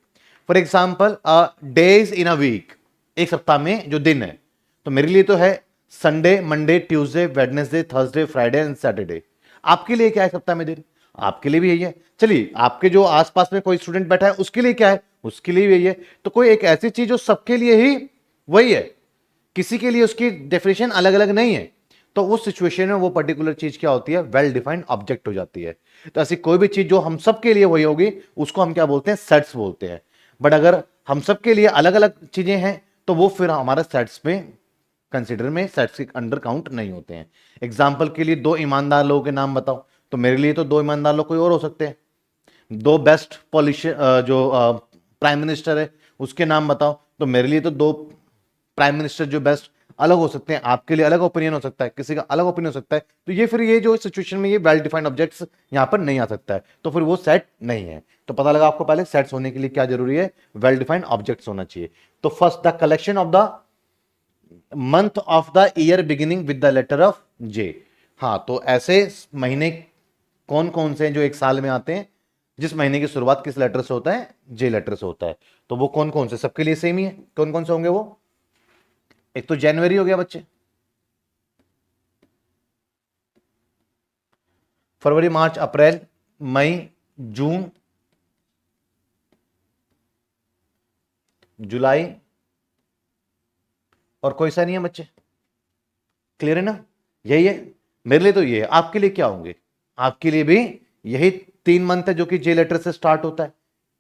For example, days in a week, एक सप्ताह में जो दिन है, तो मेरे लिए तो है Sunday, Monday, Tuesday, Wednesday, Thursday, Friday and Saturday. आपके लिए क्या है सप्ताह में दिन? आपके लिए भी यही है। चलिए, आपके जो आसपास में कोई स्टूडेंट बैठा है उसके लिए क्या है? उसके लिए भी यही है। तो कोई एक ऐसी चीज जो सबके लिए ही वही है, किसी के लिए उसकी डेफिनेशन अलग अलग नहीं है, तो उस सिचुएशन में वो पर्टिकुलर चीज क्या होती है, वेल डिफाइंड ऑब्जेक्ट हो जाती है। तो ऐसी कोई भी चीज जो हम सब के लिए वही होगी, उसको हम क्या बोलते हैं, सेट्स बोलते हैं। बट अगर हम सब के लिए अलग अलग चीजें हैं, तो वो फिर हमारे सेट्स में कंसिडर में, सेट्स के अंडर काउंट नहीं होते हैं। एग्जाम्पल के लिए दो ईमानदार लोगों के नाम बताओ, तो मेरे लिए तो दो ईमानदार लोग कोई और हो सकते हैं। दो बेस्ट पॉलिशियन जो प्राइम मिनिस्टर है उसके नाम बताओ, तो मेरे लिए तो दो प्राइम मिनिस्टर जो बेस्ट अलग हो सकते हैं, आपके लिए अलग ओपिनियन हो सकता है, किसी का अलग ओपिनियन हो सकता है। तो ये फिर ये जो सिचुएशन में ये वेल डिफाइंड ऑब्जेक्ट्स यहां पर नहीं आ सकता है, तो फिर वो सेट नहीं है। तो पता लगा आपको पहले सेट्स होने के लिए क्या जरूरी है, वेल डिफाइंड ऑब्जेक्ट्स होना चाहिए। तो first, the collection of the month of the year beginning with the letter of J. हाँ, तो ऐसे महीने कौन कौन से हैं जो एक साल में आते हैं, जिस महीने की शुरुआत किस लेटर से होता है, जे लेटर से होता है। तो वो कौन कौन से, सबके लिए सेम ही है, कौन कौन से होंगे वो? एक तो जनवरी हो गया बच्चे, फरवरी मार्च अप्रैल मई जून जुलाई, और कोई सा नहीं है बच्चे। क्लियर है ना? यही है मेरे लिए, तो ये है। आपके लिए क्या होंगे? आपके लिए भी यही 3 मंथ है जो कि जे लेटर से स्टार्ट होता है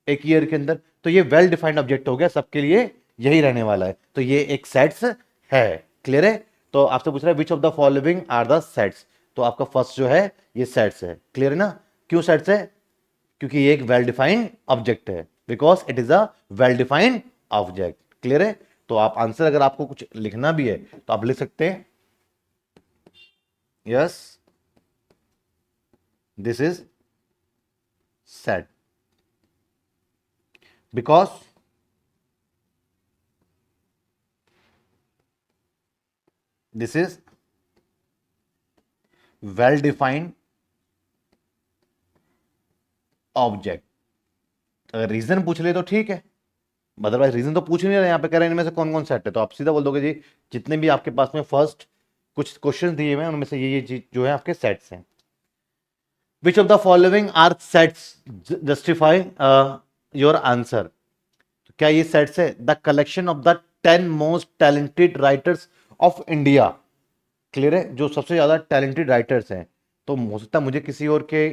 एक ईयर के अंदर। तो ये वेल डिफाइंड ऑब्जेक्ट हो गया, सबके लिए यही रहने वाला है। तो ये एक सेट्स है। क्लियर है? तो आपसे पूछ रहा है which of the following are the sets, तो आपका फर्स्ट जो है ये सेट्स है। क्लियर है ना? क्यों सेट्स है? क्योंकि ये एक वेल डिफाइंड ऑब्जेक्ट है, because it is a well defined object. Clear है? तो आप आंसर, अगर आपको कुछ लिखना भी है तो आप लिख सकते हैं, yes this is set, because this is well defined object. अगर रीजन पूछ ले तो ठीक है, अदरवाइज रीजन तो पूछ नहीं रहे, यहां पे कह रहे हैं इनमें से कौन कौन सेट है, तो आप सीधा बोल दोगे जी जितने भी आपके पास में फर्स्ट कुछ क्वेश्चन दिए हुए हैं उनमें से ये चीज जो है आपके सेट्स हैं। Which of the following are sets, justify your answer. तो क्या ये सेट्स है? The collection of the 10 most talented writers of India. Clear है? जो सबसे ज्यादा टैलेंटेड राइटर्स हैं, तो हो सकता है मुझे किसी और के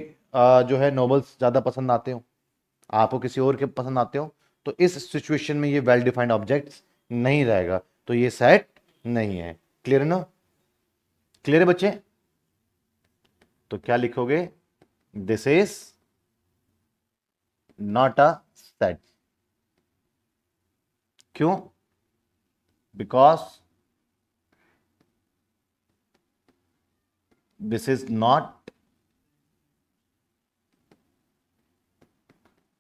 जो है नॉवेल्स ज्यादा पसंद आते हो, आपको किसी और के पसंद आते हो, तो इस सिचुएशन में ये वेल डिफाइंड ऑब्जेक्ट्स नहीं रहेगा, तो ये सेट नहीं है। क्लियर है ना? क्लियर है बच्चे? तो क्या लिखोगे? This is not a set. क्यों? Because this is not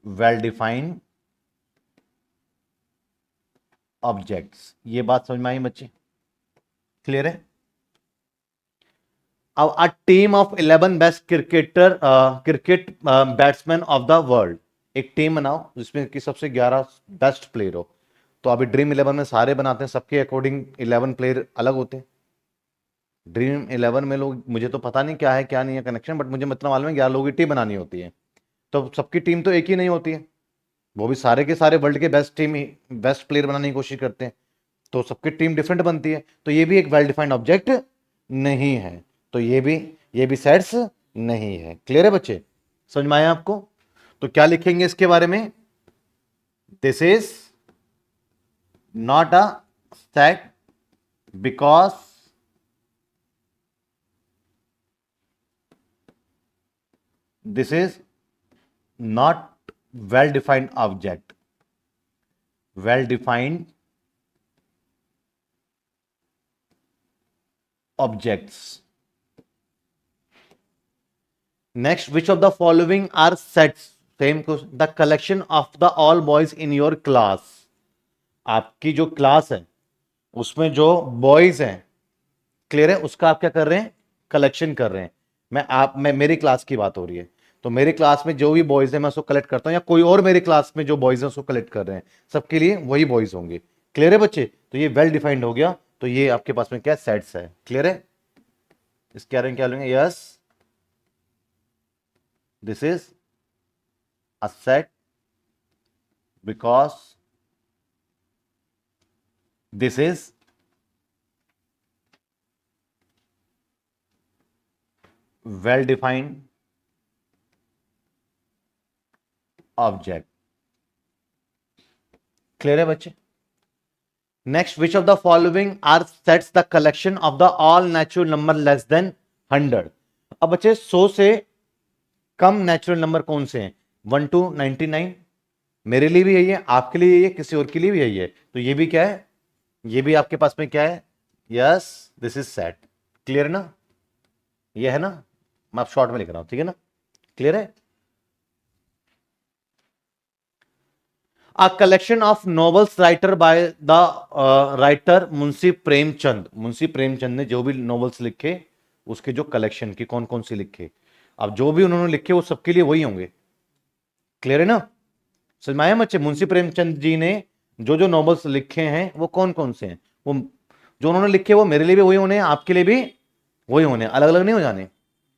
well defined objects. ये बात समझ में आई बच्चे? क्लियर है? अब a team of 11 best cricket batsman of the world, एक टीम बनाओ जिसमें कि सबसे 11 बेस्ट प्लेयर हो। तो अभी ड्रीम 11 में सारे बनाते हैं, सबके अकॉर्डिंग 11 प्लेयर अलग होते हैं। ड्रीम 11 में लोग, मुझे तो पता नहीं क्या है क्या नहीं है कनेक्शन, बट मुझे मतलब मालूम है 11 लोगों की टीम बनानी होती है। तो सबकी टीम तो एक ही नहीं होती है, वो भी सारे के सारे वर्ल्ड के बेस्ट टीम ही बेस्ट प्लेयर बनाने की कोशिश करते हैं, तो सबकी टीम डिफरेंट बनती है। तो ये भी एक वेल डिफाइंड ऑब्जेक्ट नहीं है, तो ये भी सेट्स नहीं है। क्लियर है बच्चे? समझ में आया आपको? तो क्या लिखेंगे इसके बारे में? This is not a set because this is not well defined object. Well defined objects. Next, which of the following are sets, same the collection of the all boys in your class. आपकी जो class है उसमें जो boys हैं, clear है, उसका आप क्या कर रहे हैं, कलेक्शन कर रहे हैं। मैं मेरी क्लास की बात हो रही है, तो मेरी क्लास में जो भी बॉयज है मैं उसको कलेक्ट करता हूं, या कोई और मेरी क्लास में जो बॉयज है उसको कलेक्ट कर रहे हैं, सबके लिए वही बॉयज होंगे। क्लियर है बच्चे? तो ये वेल डिफाइंड हो गया, तो ये आपके पास में क्या सेट्स है। क्लियर है? इसके बारे में क्या लेंगे? Yes this is a set because this is well defined object. Clear है बच्चे? Next, which of the following are sets the collection of the all natural number less than 100। अब बच्चे 100 से कम नेचुरल नंबर कौन से हैं? 1 to 99। मेरे लिए भी यही है, आपके लिए यही है, किसी और के लिए भी यही है। तो ये भी क्या है? ये भी आपके पास में क्या है? Yes, this is set. Clear ना? ये है ना? मैं आप शॉर्ट में लिख रहा हूं, ठीक है ना? क्लियर है? A collection of novels writer by the writer Munshi Premchand. Munshi Premchand ने जो भी नॉवेल्स लिखे उसके जो कलेक्शन की कौन कौन सी लिखे, अब जो भी उन्होंने लिखे वो सबके लिए वही होंगे। क्लियर है ना? समझ में आया बच्चे? मुंशी प्रेमचंद जी ने जो जो नॉवेल्स लिखे हैं वो कौन कौन से हैं, वो जो उन्होंने लिखे वो मेरे लिए भी वही होने, आपके लिए भी वही होने, अलग अलग नहीं हो जाने।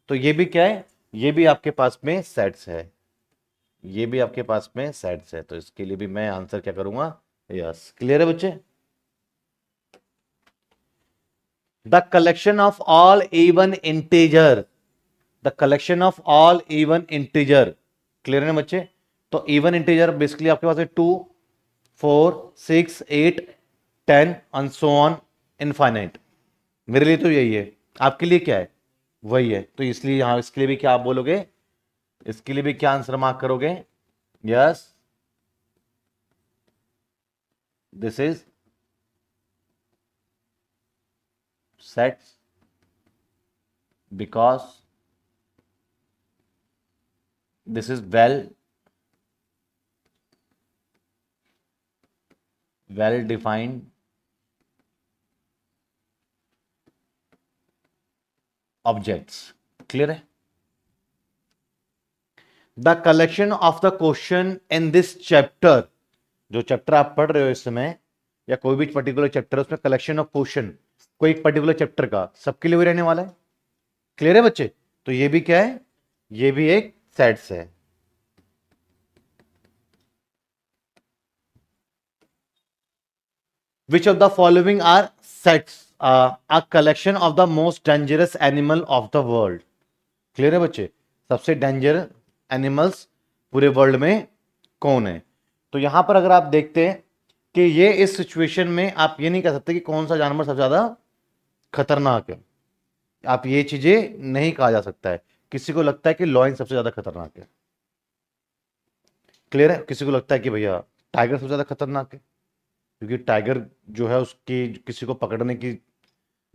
तो ये भी क्या है? ये भी आपके पास में सेट्स है, ये भी आपके पास में सेट्स है। तो इसके लिए भी मैं आंसर क्या करूंगा? यस। क्लियर है बच्चे? The collection of all even integer, the collection of all even integer. Clear है ना बच्चे? तो इवन इंटीजर बेसिकली आपके पास है 2, 4, 6, 8, 10 एंड सो ऑन इनफाइनाइट। मेरे लिए तो यही है, आपके लिए क्या है? वही है। तो इसलिए यहां इसके लिए भी क्या आप बोलोगे? इसके लिए भी क्या आंसर मार्क करोगे? Yes, this is sets because this is well defined objects. Clear है? The collection of the question in this chapter, जो चैप्टर आप पढ़ रहे हो इस समय या कोई भी पर्टिकुलर चैप्टर, उसमें कलेक्शन ऑफ क्वेश्चन कोई एक पर्टिकुलर चैप्टर का सबके लिए भी रहने वाला है। क्लियर है बच्चे? तो ये भी क्या है? ये भी एक सेट्स है। Which of the following are sets a collection of the most dangerous animal of the world. Clear है बच्चे? सबसे डेंजर एनिमल्स पूरे वर्ल्ड में कौन है? तो यहां पर अगर आप देखते हैं कि ये इस सिचुएशन में आप ये नहीं कह सकते कि कौन सा जानवर सबसे ज्यादा खतरनाक है, आप ये चीजें नहीं कहा जा सकता है। किसी को लगता है कि लॉयन सबसे ज्यादा खतरनाक है। क्लियर है? किसी को लगता है कि भैया टाइगर सबसे ज्यादा खतरनाक है, क्योंकि टाइगर जो है उसकी किसी को पकड़ने की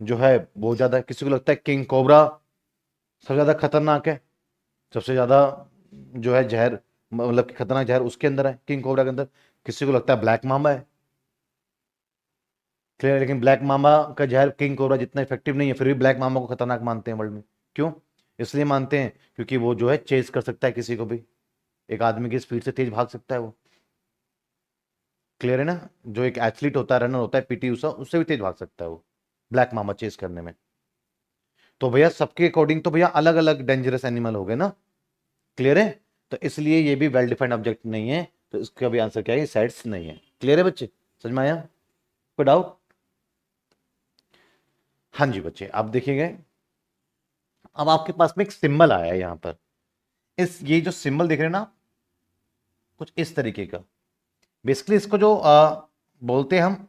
जो है बहुत ज्यादा है। किसी को लगता है किंग कोबरा सबसे ज्यादा खतरनाक है, सबसे ज्यादा जो है जहर, मतलब कि खतरनाक जहर उसके अंदर है, किंग कोबरा के अंदर। किसी को लगता है ब्लैक मामा है। क्लियर? लेकिन ब्लैक मामा का जहर किंग कोबरा जितना इफेक्टिव नहीं है, फिर भी ब्लैक मामा को खतरनाक मानते हैं वर्ल्ड में। क्यों? इसलिए मानते हैं क्योंकि वो जो है चेज कर सकता है किसी को भी, एक आदमी की स्पीड से तेज भाग सकता है वो। क्लियर है ना? जो एक एथलीट होता है, रनर होता है, पीटी उषा, उससे भी तेज भाग सकता है वो ब्लैक मामा चेज करने में। तो भैया सबके अकॉर्डिंग तो भैया अलग अलग डेंजरस एनिमल हो गए ना। क्लियर है? तो इसलिए ये भी वेल डिफाइंड ऑब्जेक्ट नहीं है, तो इसका भी आंसर क्या है? सेट्स नहीं है। क्लियर है बच्चे? समझ में आया? कोई डाउट? हाँ जी बच्चे, आप देखिएगा अब आपके पास में एक सिंबल आया है यहां पर। इस ये जो सिंबल देख रहे हैं ना, कुछ इस तरीके का। बेसिकली इसको जो बोलते हैं हम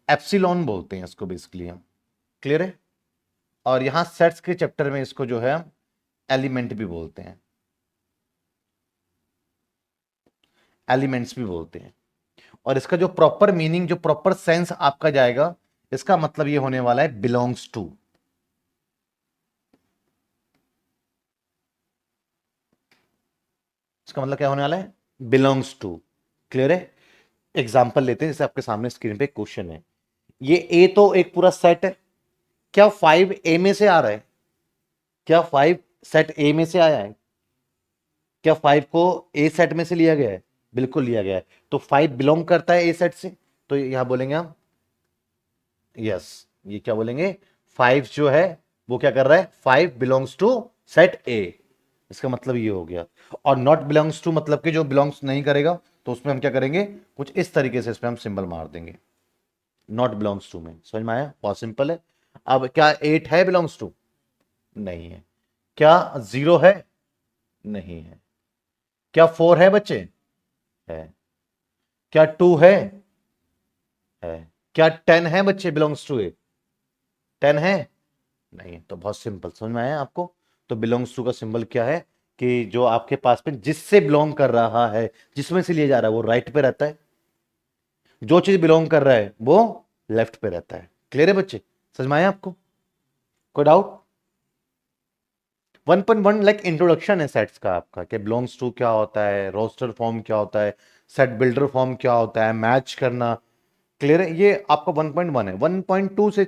एप्सिलॉन बोलते हैं इसको बेसिकली हम। क्लियर है? और यहां सेट्स के चैप्टर में इसको जो है हम एलिमेंट भी बोलते हैं, एलिमेंट्स भी बोलते हैं। और इसका जो प्रॉपर मीनिंग, जो प्रॉपर सेंस आपका जाएगा, इसका मतलब ये होने वाला है बिलोंग्स टू। इसका मतलब क्या होने वाला है? Belongs to. क्लियर है? एग्जाम्पल लेते हैं, जैसे आपके सामने स्क्रीन पे क्वेश्चन है, ये ए तो एक पूरा सेट है, क्या 5 ए में से आ रहा है? क्या 5 सेट ए में से आया है? क्या 5 को ए सेट में से लिया गया है? बिल्कुल लिया गया है। तो 5 बिलोंग करता है ए सेट से, तो यहां बोलेंगे हम यस। ये क्या बोलेंगे? 5 जो है वो क्या कर रहा है? 5 बिलोंग्स टू सेट ए। इसका मतलब ये हो गया। और नॉट बिलोंग्स टू मतलब कि जो बिलोंग्स नहीं करेगा, तो उसमें हम क्या करेंगे? कुछ इस तरीके से इसमें हम सिंबल मार देंगे नॉट बिलोंग्स टू में। समझ में आया? बहुत सिंपल है। अब क्या 8 है बिलोंग्स टू? नहीं है। क्या 0 है? नहीं है। क्या 4 है बच्चे? है। क्या 2 है? है। क्या 10 है बच्चे, बिलोंग्स टू ए? 10 है? नहीं। तो बहुत सिंपल, समझ में आया आपको? तो बिलोंग्स टू का सिंबल क्या है कि जो आपके पास में जिससे बिलोंग कर रहा है, जिसमें से लिया जा रहा है, वो राइट पे रहता है। जो चीज बिलोंग कर रहा है वो लेफ्ट पे रहता है। क्लियर है बच्चे? समझ में आया आपको? कोई डाउट? 1.1 लाइक इंट्रोडक्शन है सेट्स का आपका, कि बिलोंग्स टू क्या होता है, रोस्टर फॉर्म क्या होता है, सेट बिल्डर फॉर्म क्या होता है, मैच करना। क्लियर है? ये आपका 1.1 है। 1.2 से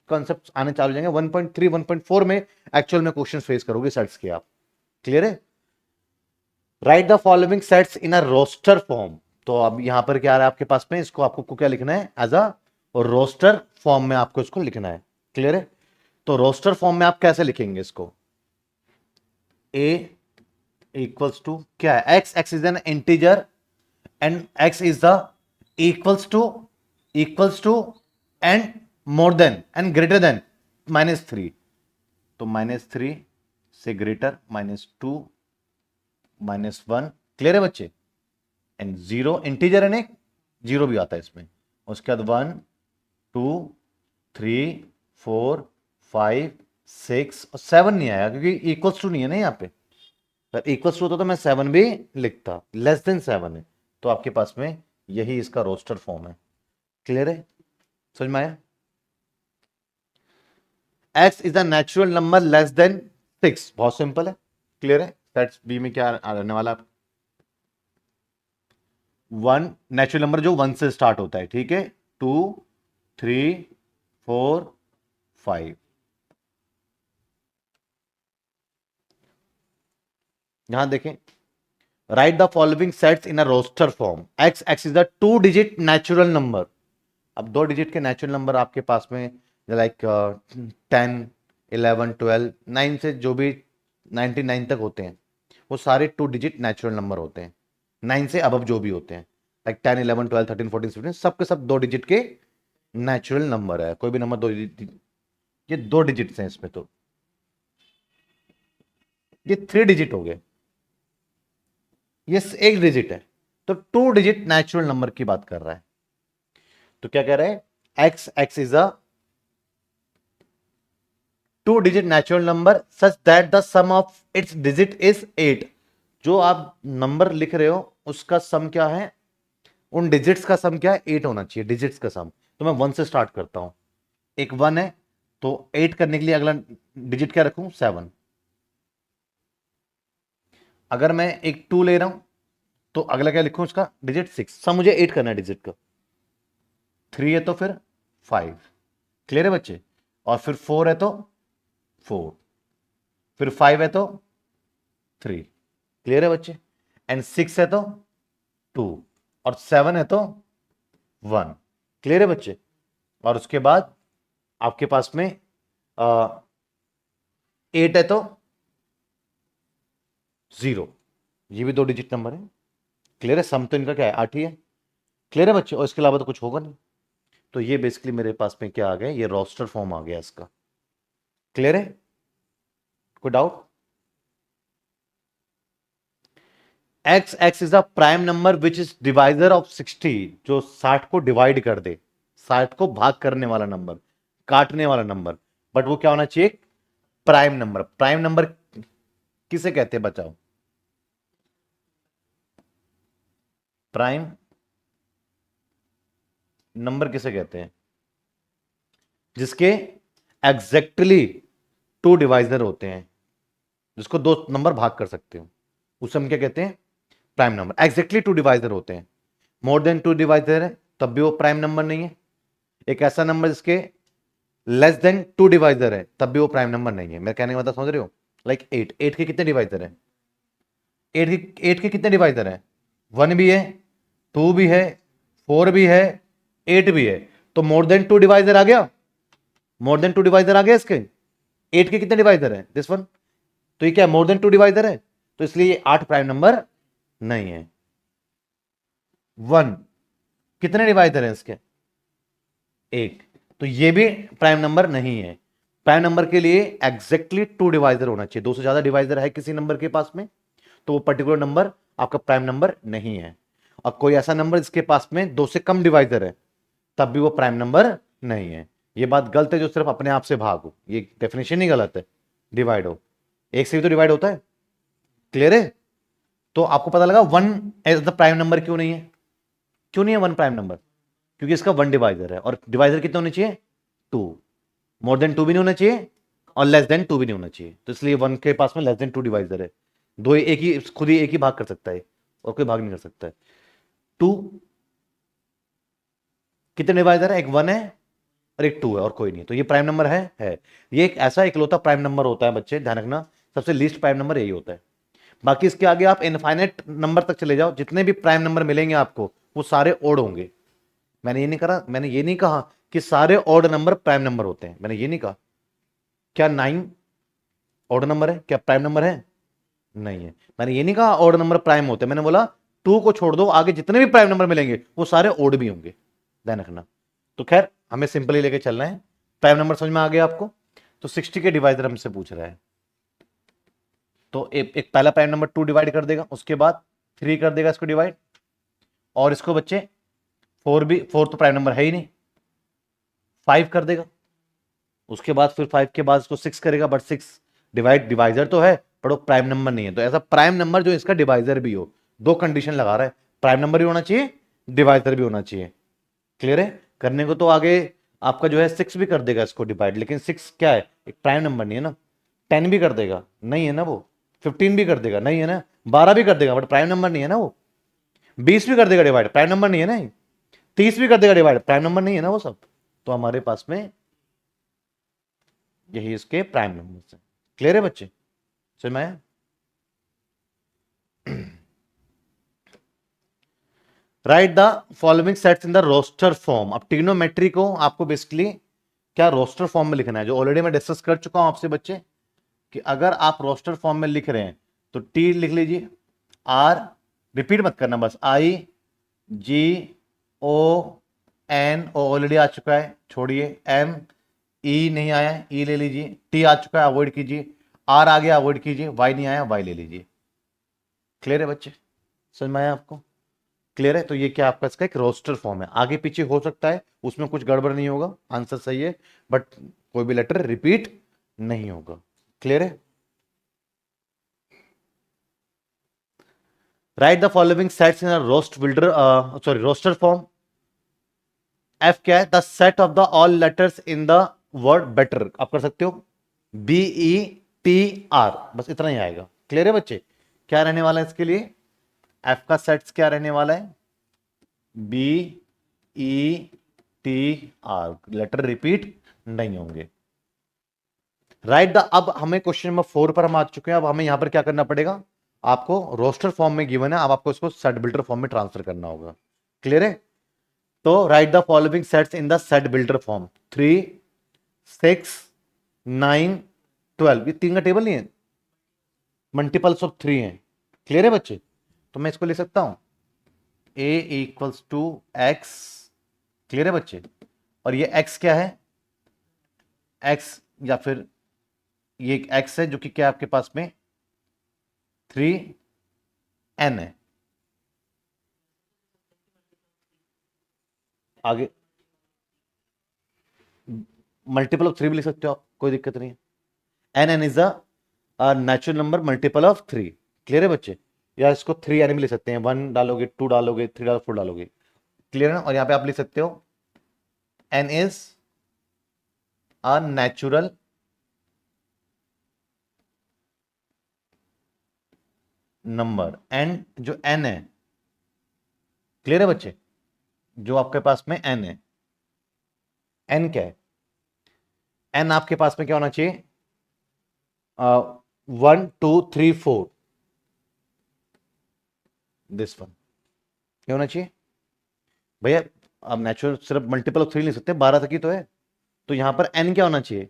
कॉन्सेप्ट आने चालू हो जाएंगे। 1.3 1.4 में एक्चुअल में क्वेश्चन फेस करोगे सेट्स के आप। क्लियर है? Write the following sets in a roster form. तो अब यहां पर क्या आ रहा है आपके पास में, इसको आपको क्या लिखना है, एज अ रोस्टर फॉर्म में आपको इसको लिखना है। क्लियर है? तो रोस्टर फॉर्म में आप कैसे लिखेंगे इसको? ए इक्वल्स टू क्या है, x is an integer and x is the equals to and more than and greater than -3। तो -3 से ग्रेटर, -2 -1। क्लियर है बच्चे? एंड 0 इंटीजर है ना, 0 भी आता है इसमें। उसके बाद 1 2 3 4 5 6 और 7 नहीं आया क्योंकि इक्वल्स टू नहीं है ना यहाँ पे। अगर इक्वल्स टू होता तो मैं 7 भी लिखता। लेस देन 7 है, तो आपके पास में यही इसका रोस्टर फॉर्म है। क्लियर है? समझ में आया? X is the natural number less then 6। बहुत सिंपल है। क्लियर है? सेट्स बी में क्या रहने वाला है? 1 नेचुरल नंबर जो 1 से स्टार्ट होता है, ठीक है। 2 3 4 5। यहां देखें, write the following sets in a roster form. X is the 2 digit natural number. अब 2 डिजिट के नेचुरल नंबर आपके पास में लाइक 10 11 12 9 से जो भी 99 तक होते हैं, वो सारे 2 डिजिट नेचुरल नंबर होते हैं। 9 से अबव जो भी होते हैं, लाइक 10 11 12 13 14 15, सब के सब 2 डिजिट के नेचुरल नंबर है। कोई भी नंबर 2 डिजिट, ये 2 डिजिट्स हैं इसमें। तो ये 3 डिजिट हो गए, ये 1 डिजिट है। तो 2 डिजिट नेचुरल नंबर की बात कर रहा है। तो क्या कह रहे हैं, x is a 2 digit natural number such that the sum of its digit is 8। जो आप नंबर लिख रहे हो उसका सम क्या है, उन डिजिट्स का सम क्या है, 8 होना चाहिए, डिजिट्स का सम। तो मैं 1 से स्टार्ट करता हूं। एक 1 है, तो 8 करने के लिए अगला डिजिट क्या रखूं, 7। अगर मैं एक 2 ले रहा हूं, तो अगला क्या लिखूं, उसका डिजिट 6। सम मुझे 8 करना है डिजिट का। 3 है तो फिर 5। क्लियर है बच्चे? और फिर 4 है तो 4, फिर 5 है तो 3। क्लियर है बच्चे? एंड 6 है तो 2, और 7 है तो 1। क्लियर है बच्चे? और उसके बाद आपके पास में 8 है तो 0। ये भी 2 डिजिट नंबर है। क्लियर है? सम तो इनका क्या है, 8 ही है। क्लियर है बच्चे? और इसके अलावा तो कुछ होगा नहीं। तो ये बेसिकली मेरे पास में क्या आ गया, ये रोस्टर फॉर्म आ गया इसका। क्लियर है? कोई doubt? X is a prime number which is divisor of 60। जो 60 को डिवाइड कर दे, 60 को भाग करने वाला नंबर, काटने वाला नंबर। बट वो क्या होना चाहिए, प्राइम नंबर। प्राइम नंबर किसे कहते हैं बचाओ, प्राइम नंबर किसे कहते हैं, जिसके एग्जैक्टली 2 डिवाइजर होते हैं, जिसको 2 नंबर भाग कर सकते हो, उसे हम क्या कहते हैं, प्राइम नंबर। एग्जैक्टली 2 डिवाइजर होते हैं। मोर देन 2 डिवाइजर है तब भी वो प्राइम नंबर नहीं है। एक ऐसा नंबर जिसके लेस देन 2 डिवाइजर है तब भी वो प्राइम नंबर नहीं है। मैं कहने का मतलब समझ रहे हो? लाइक 8 के कितने डिवाइजर है, 8 के कितने डिवाइजर है, 1 भी है, 2 भी है, 4 भी है, 8 भी है। तो मोर देन 2 डिवाइजर आ गया, मोर देन 2 डिवाइजर आ गया इसके। 8 के कितने डिवाइजर है, दिस वन। तो ये क्या मोर देन 2 डिवाइजर है, तो इसलिए ये 8 प्राइम नंबर नहीं है। 1 कितने डिवाइजर है इसके, 1। तो ये भी प्राइम नंबर नहीं है। प्राइम नंबर के लिए एग्जैक्टली 2 डिवाइजर होना चाहिए। 2 से ज्यादा डिवाइजर है किसी नंबर के पास में तो वो पर्टिकुलर नंबर आपका प्राइम नंबर नहीं है। और कोई ऐसा नंबर जिसके पास में 2 से कम डिवाइजर है तब भी वो प्राइम नंबर नहीं है। ये बात गलत है जो सिर्फ अपने आप से भाग हो, ये डेफिनेशन ही गलत है। डिवाइड हो, एक से भी तो डिवाइड होता है। क्लियर है? तो आपको पता लगा 1 एज द प्राइम नंबर क्यों नहीं है? क्यों नहीं है 1 प्राइम नंबर? क्योंकि इसका 1 डिवाइजर है, और डिवाइजर कितने होने चाहिए? 2। मोर देन 2 भी नहीं होना चाहिए और लेस देन 2 भी नहीं होना चाहिए, तो इसलिए 1 के पास में लेस देन 2 डिवाइजर है। दो एक ही, खुद ही एक ही भाग कर सकता है और कोई भाग नहीं कर सकता है। 2 कितने डिवाइजर है? एक 1 है और एक 2 है और कोई नहीं, तो ये प्राइम नंबर है। ये एक ऐसा इकलौता प्राइम नंबर होता है बच्चे, ध्यान रखना, सबसे लीस्ट प्राइम नंबर यही होता है। बाकी इसके आगे आप इनफाइनाइट नंबर तक चले जाओ, जितने भी प्राइम नंबर मिलेंगे आपको वो सारे ओड होंगे। मैंने ये नहीं कहा कि सारे ऑड नंबर प्राइम नंबर होते हैं, मैंने ये नहीं कहा। क्या 9 ऑड नंबर है? क्या प्राइम नंबर है? नहीं है। मैंने ये नहीं कहा ऑड नंबर प्राइम होते हैं, मैंने बोला 2 को छोड़ दो, आगे जितने भी प्राइम नंबर मिलेंगे वो सारे ऑड भी होंगे, ध्यान रखना। तो खैर हमें सिंपली लेके चलना है। प्राइम नंबर समझ में आ गया आपको? तो 60 के डिवाइजर हमसे पूछ रहा है, तो एक पहला प्राइम नंबर 2 डिवाइड कर देगा, उसके बाद 3 कर देगा इसको डिवाइड, और इसको बच्चे 4 तो प्राइम नंबर है ही नहीं, 5 कर देगा, उसके बाद फिर 5 के बाद इसको 6 करेगा, बट 6 डिवाइजर तो है पर वो प्राइम नंबर नहीं है। तो ऐसा प्राइम नंबर जो इसका डिवाइजर भी हो, दो कंडीशन लगा रहा है, प्राइम नंबर भी होना चाहिए, डिवाइजर भी होना चाहिए। क्लियर है? करने को तो आगे आपका जो है 6 भी कर देगा इसको डिवाइड, लेकिन 6 क्या है? एक प्राइम नंबर नहीं है ना। 10 भी कर देगा, नहीं है ना वो। 15 भी कर देगा, नहीं है ना। 12 भी कर देगा, बट प्राइम नंबर नहीं है ना वो। 20 भी कर देगा डिवाइड, प्राइम नंबर नहीं है ना। 30 भी कर देगा डिवाइड, प्राइम नंबर नहीं है ना वो सब। तो हमारे पास में यही इसके प्राइम नंबर है। क्लियर है बच्चे? समझ में आया? Write the following sets in the roster form. अब ट्रिग्नोमेट्री को आपको बेसिकली क्या रोस्टर फॉर्म में लिखना है, जो ऑलरेडी मैं डिस्कस कर चुका हूं आपसे बच्चे, कि अगर आप रोस्टर फॉर्म में लिख रहे हैं तो टी लिख लीजिए, आर रिपीट मत करना, बस आई जी ओ एन, ओ ऑलरेडी आ चुका है, छोड़िए। एम ई नहीं आया, ई ले लीजिए। टी आ चुका है, अवॉइड कीजिए। आर आ गया, अवॉइड कीजिए। वाई नहीं आया, वाई ले लीजिए। क्लियर है बच्चे? समझ में आया आपको? क्लियर है? तो ये क्या आपका इसका एक रोस्टर फॉर्म है, आगे पीछे हो सकता है, उसमें कुछ गड़बड़ नहीं होगा, आंसर सही है, बट कोई भी लेटर रिपीट नहीं होगा। क्लियर है? Write the following sets in roster form. F क्या है? The set of the all letters in the word better. आप कर सकते हो BETR, बस इतना ही आएगा। क्लियर है बच्चे? क्या रहने वाला है इसके लिए? एफ का सेट्स क्या रहने वाला है? BETR, लेटर रिपीट नहीं होंगे। राइट द, अब हमें क्वेश्चन नंबर 4 पर हम आ चुके हैं। अब हमें यहां पर क्या करना पड़ेगा? आपको रोस्टर फॉर्म में गिवन है, अब आपको इसको सेट बिल्डर फॉर्म में ट्रांसफर करना होगा। क्लियर है? तो right the following sets in the set builder form. 3 6 9 12, ये 3 का टेबल नहीं है, मल्टीपल्स ऑफ 3 है। क्लियर है बच्चे? तो मैं इसको ले सकता हूं a equals to x. Clear है बच्चे? और ये x क्या है? x, या फिर ये एक x है जो कि क्या आपके पास में 3n है। आगे मल्टीपल ऑफ 3 भी लिख सकते हो आप, कोई दिक्कत नहीं है। N is a natural number multiple of 3। Clear है बच्चे? या इसको 3n भी लिख सकते हैं, 1 डालोगे, 2 डालोगे, 3 डालोगे, 4 डालोगे। क्लियर है ना? और यहां पे आप लिख सकते हो n is a natural number. N जो n है, क्लियर है बच्चे, जो आपके पास में n है, n क्या है? n आपके पास में क्या होना चाहिए? 1 2 3 4, दिस वन क्या होना चाहिए भैया? अब नेचुरल सिर्फ मल्टीपल ऑफ 3 लिख सकते हैं, 12 तक ही तो है। तो यहां पर n क्या होना चाहिए?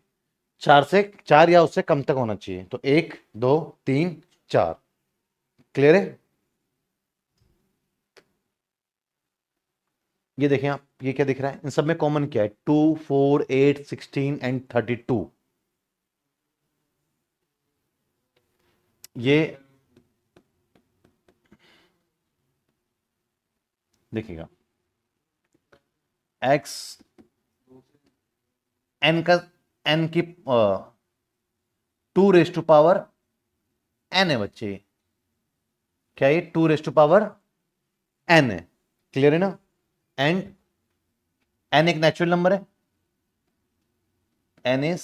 4 या उससे कम तक होना चाहिए। तो 1 2 3 4। क्लियर है? ये देखें आप, ये क्या दिख रहा है? इन सब में कॉमन क्या है? 2 4 8 16 एंड 32। ये देखिएगा, एक्स एन का, एन की 2 रेज़ टू पावर एन है बच्चे, क्या ये 2 रेज़ टू पावर एन है, क्लियर है ना। एंड एन एक नेचुरल नंबर है, n is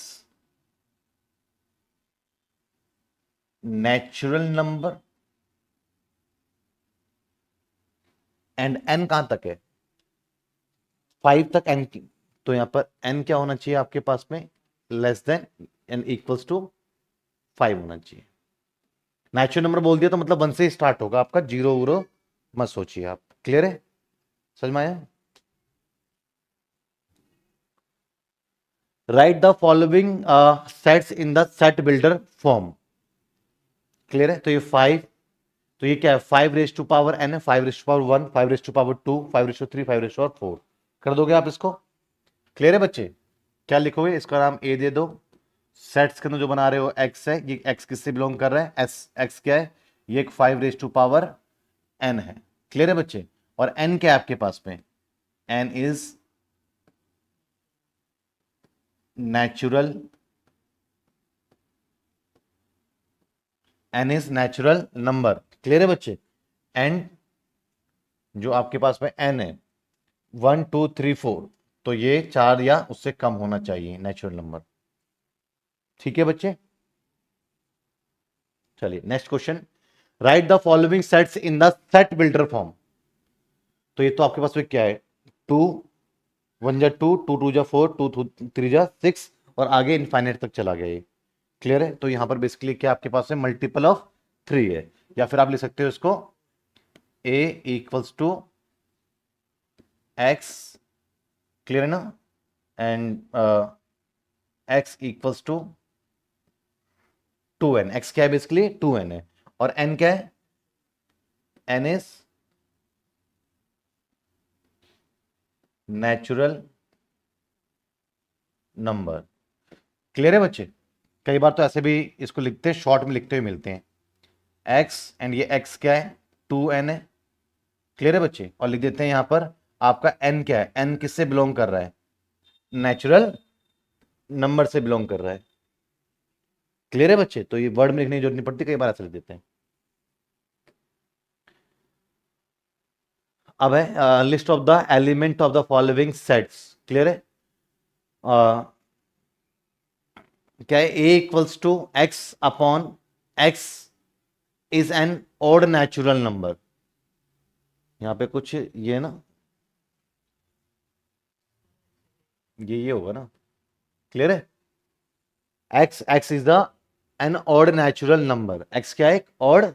natural number and n कहां तक है, 5 तक एन की, तो यहां पर एन क्या होना चाहिए आपके पास में, less than n equals to 5 होना चाहिए। नेचुरल नंबर बोल दिया तो मतलब 1 से स्टार्ट होगा आपका, जीरो वूरो मत सोचिए आप, क्लियर है, समझ में आया। Write the following sets in the set builder form, clear है। तो ये 5, तो ये क्या है, 5 रेज़ टू पावर एन है, 5 raise to power 1, 5 raise to power 2, 5 raise to 3, 5 raise to 4, कर दोगे आप इसको, क्लियर है बच्चे। क्या लिखोगे, इसका नाम ए दे दो, सेट्स के अंदर जो बना रहे हो एक्स है, ये एक्स किससे बिलोंग कर रहा है, एस एक्स क्या है, ये एक 5 रेज़ टू पावर एन है, क्लियर है बच्चे। और एन क्या है आपके पास में, n is natural, n is natural number, clear है बच्चे। एंड जो आपके पास में एन है 1 2 3 4, तो ये 4 या उससे कम होना चाहिए नेचुरल नंबर, ठीक है बच्चे। चलिए next question, right the following sets in the set builder form. तो ये तो आपके पास में क्या है, 2 1 जा 2, 2 2 जा 4, 2 3 जा 6, और आगे इनफाइनाइट तक चला गया ये, क्लियर है। तो यहां पर बेसिकली क्या आपके पास है, मल्टीपल ऑफ 3 है, या फिर आप लिख सकते हो इसको a equals to x, clear है ना, and x equals to 2n, x क्या है बेसिकली 2n है, और n क्या है, n is natural number, clear है बच्चे। कई बार तो ऐसे भी इसको लिखते हैं, शॉर्ट में लिखते हुए मिलते हैं, x एंड ये x क्या है 2n है, क्लियर है बच्चे। और लिख देते हैं यहां पर आपका n क्या है, n किससे बिलोंग कर रहा है, नेचुरल नंबर से बिलोंग कर रहा है, क्लियर है बच्चे। तो ये वर्ड में लिखने की जरूरत नहीं पड़ती, कई बार ऐसे लिख देते हैं। अब है list of the element of the following sets, clear है। क्या है, a equals to x upon x is an odd natural number, यहां पे कुछ ये ना, ये होगा ना, क्लियर है। X x is the an odd natural number, x क्या है, एक ऑड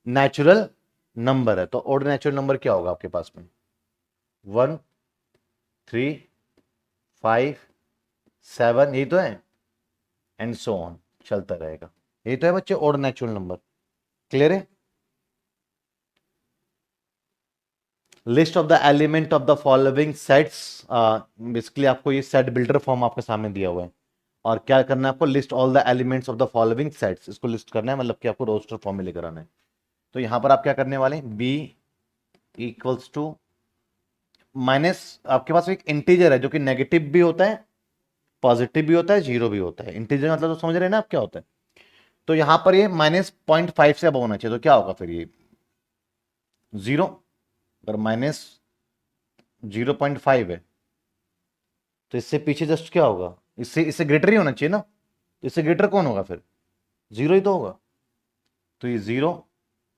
नेचुरल नंबर है, तो ऑड नेचुरल नंबर क्या होगा आपके पास में, 1 3 5 7, यही तो है, एंड सो ऑन चलता रहेगा, यही तो है बच्चे ऑड नेचुरल नंबर, क्लियर है। List of the element of the following sets, basically आपको ये सेट बिल्डर फॉर्म आपके सामने दिया हुआ है, और क्या करना है आपको, list all the elements of the following sets, इसको लिस्ट करना है, मतलब कि आपको रोस्टर फॉर्म में लेकर आना है। तो यहां पर आप क्या करने वाले हैं, बी इक्वल्स टू माइनस, आपके पास एक इंटीजर है जो कि नेगेटिव भी होता है, पॉजिटिव भी होता है, जीरो भी होता है। इंटीजर मतलब तो समझ रहे हैं ना आप क्या होता है। तो यहां पर ये -0.5 से अब होना चाहिए, तो क्या होगा फिर ये 0, अगर -0.5 है तो इससे पीछे जस्ट क्या होगा, इससे इससे ग्रेटर ही होना चाहिए ना, तो इससे ग्रेटर कौन होगा फिर, 0 ही तो होगा, तो ये 0,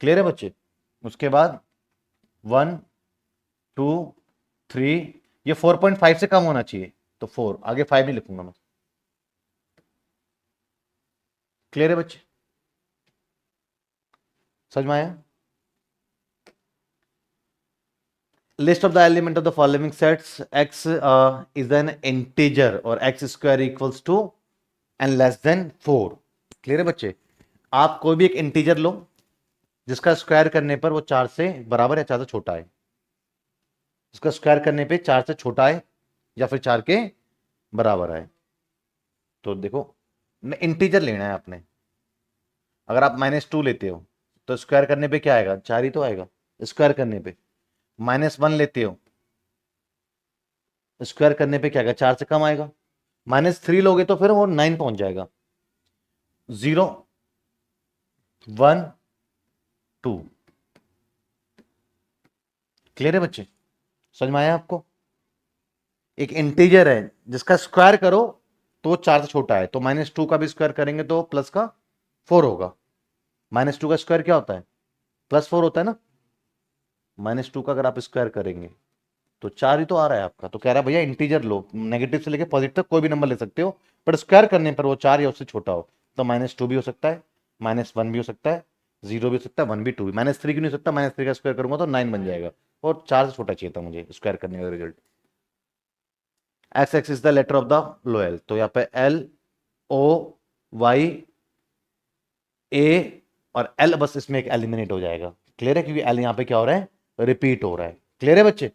क्लियर है बच्चे। उसके बाद 1 2 3, ये 4.5 से कम होना चाहिए, तो 4, आगे 5 नहीं लिखूंगा मैं, क्लियर है बच्चे, समझ में आया। List of the element of the following sets, x is an integer और x square equals to and less than 4, clear है बच्चे। आप कोई भी एक इंटीजर लो जिसका स्क्वायर करने पर वो 4 से बराबर या 4 से छोटा है, इसका स्क्वायर करने पे 4 से छोटा है या फिर 4 के बराबर है। तो देखो इंटीजर लेना है आपने, अगर आप -2 लेते हो तो स्क्वायर करने पे क्या आएगा, 4 ही तो आएगा स्क्वायर करने पे। -1 लेते हो स्क्वायर करने पे क्या आएगा, 4 से कम आएगा। -3 लोगे तो फिर वो 9 पहुंच जाएगा। 0 1 2। क्लियर है बच्चे, समझ में आया आपको? एक इंटीजर है जिसका स्क्वायर करो तो 4 से छोटा है, तो -2 का भी स्क्वायर करेंगे तो प्लस का 4 होगा। -2 का स्क्वायर क्या होता है, +4 होता है ना। -2 का अगर आप स्क्वायर करेंगे तो 4 ही तो आ रहा है आपका। तो कह रहा है भैया इंटीजर लो, नेगेटिव से लेके पॉजिटिव तक कोई भी नंबर ले सकते हो, पर स्क्वायर करने पर वो 4 या उससे छोटा हो। तो -2 भी हो सकता है, -1 भी हो सकता है, 0 भी हो सकता है, 1 भी 2 भी। -3 क्यों नहीं हो सकता, -3 का स्क्वायर करूंगा तो 9 बन जाएगा, और 4 से छोटा चाहिए था मुझे स्क्वायर करने का result. X x is the letter of the vowel, तो यहाँ पे LOY A और L, बस इसमें एक एलिमिनेट हो जाएगा। क्लियर है, क्योंकि L यहां पे क्या हो रहा है, रिपीट हो रहा है। क्लियर है बच्चे?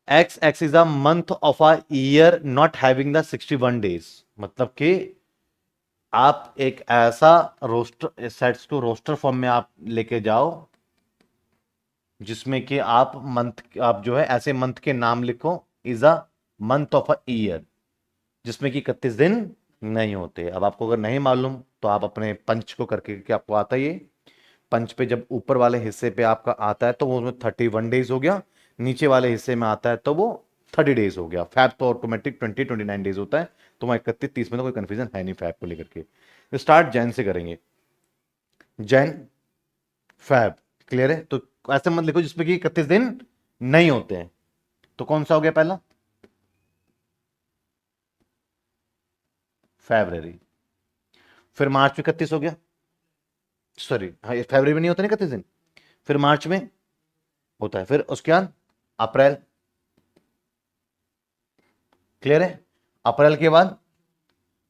X is the month of a year not having the 61 days, मतलब कि आप एक ऐसा रोस्टर सेट्स को रोस्टर फॉर्म में आप लेके जाओ जिसमें कि आप जो है ऐसे मंथ के नाम लिखो, is a month of a year, जिसमें कि 31 दिन नहीं होते। अब आपको अगर नहीं मालूम तो आप अपने पंच को करके, क्या आपको आता है ये पंच पे, जब ऊपर वाले हिस्से पे आपका आता है तो वो उसमें 31 डेज हो गया, नीचे वाले हिस्से में आता है तो वो 30 डेज हो गया। फैब तो ऑटोमेटिक 29 डेज होता है, तो वहां 31-30 में तो कोई कंफ्यूजन है नहीं फैब को लेकर के। स्टार्ट जैन से करेंगे, जैन फैब। क्लियर है, तो ऐसे मत लिखो जिसमें कि 31 दिन नहीं होते हैं। तो कौन सा हो गया पहला, फेब्रवरी। फिर मार्च में 31 हो गया, सॉरी हाँ, फरवरी में नहीं होता ना 31 दिन, फिर मार्च में होता है, फिर उसके बाद अप्रैल। क्लियर है, अप्रैल के बाद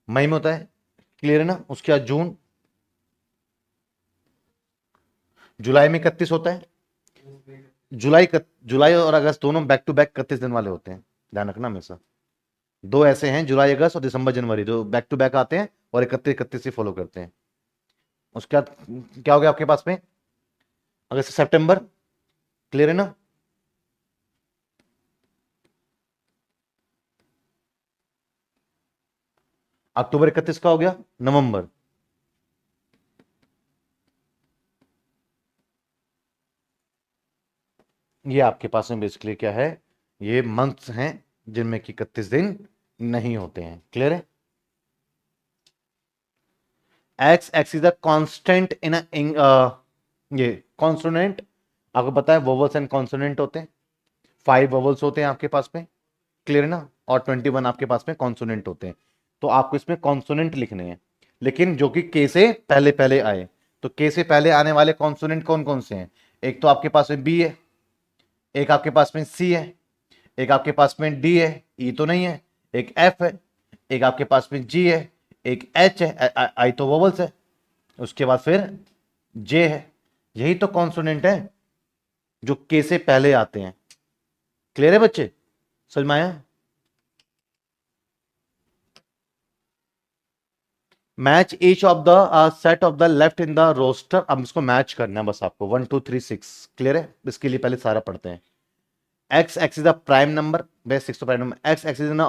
मई में होता है। क्लियर है ना, उसके बाद जून, जुलाई में 31 होता है। जुलाई और अगस्त दोनों बैक टू बैक 31 दिन वाले होते हैं, ध्यान रखना हमेशा। दो ऐसे हैं, जुलाई अगस्त और दिसंबर जनवरी, जो बैक टू बैक आते हैं और 31-31 से फॉलो करते हैं। उसके बाद क्या हो गया आपके पास में, अगस्त से सितंबर। क्लियर है ना, अक्टूबर 31 का हो गया, नवंबर। ये आपके पास में बेसिकली क्या है, ये मंथ्स हैं जिनमें कि 31 दिन नहीं होते हैं। क्लियर है, x x is a constant in ये कॉन्सोनेंट। आपको पता है वोवल्स एंड कॉन्सोनेंट होते हैं, 5 वोवल्स होते हैं आपके पास में। क्लियर है ना, और 21 आपके पास में कॉन्सोनेंट होते हैं। तो आपको इसमें कॉन्सोनेंट लिखने हैं, लेकिन जो कि के से पहले पहले आए। तो के से पहले आने वाले कॉन्सोनेंट कौन कौन से हैं, एक तो आपके पास में बी है, एक आपके पास में सी है, एक आपके पास में डी है, ई तो नहीं है, एक एफ है, एक आपके पास में जी है, एक एच है, आई तो वोवल्स है, उसके बाद फिर जे है। यही तो कॉन्सोनेंट है जो के से पहले आते हैं। क्लियर है बच्चे, समझ में आया? Match each of the set of the left in the roster. अब इसको मैच करना है बस आपको, 1 2 3 6। क्लियर है, इसके लिए पहले सारा पढ़ते हैं। X x is the prime number, base 6 तो prime number. X x is an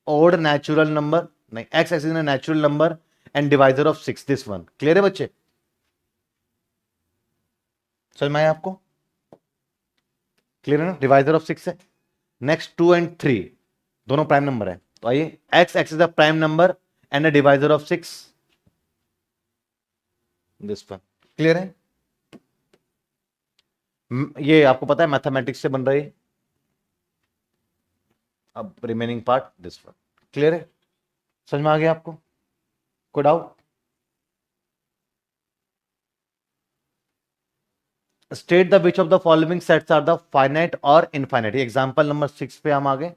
odd natural number, नहीं, x x is an natural number and divisor of 6, this one. Clear है बच्चे, समझ में आया आपको? क्लियर है ना, डिवाइजर ऑफ 6 है। नेक्स्ट 2 एंड 3 दोनों प्राइम नंबर है, तो आइए, x x is the prime number and a divisor of 6, this one. Clear है, ये आपको पता है मैथमेटिक्स से बन रही है। अब remaining part this one. Clear है, समझ में आ गया आपको, कोई doubt? State the which of the following sets are the finite or infinite. Example number 6 पे हम आ गए,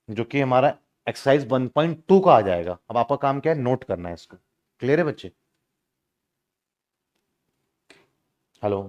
जो कि हमारा एक्सरसाइज 1.2 का आ जाएगा। अब आपका काम क्या है, नोट करना है इसको। क्लियर है बच्चे? हेलो।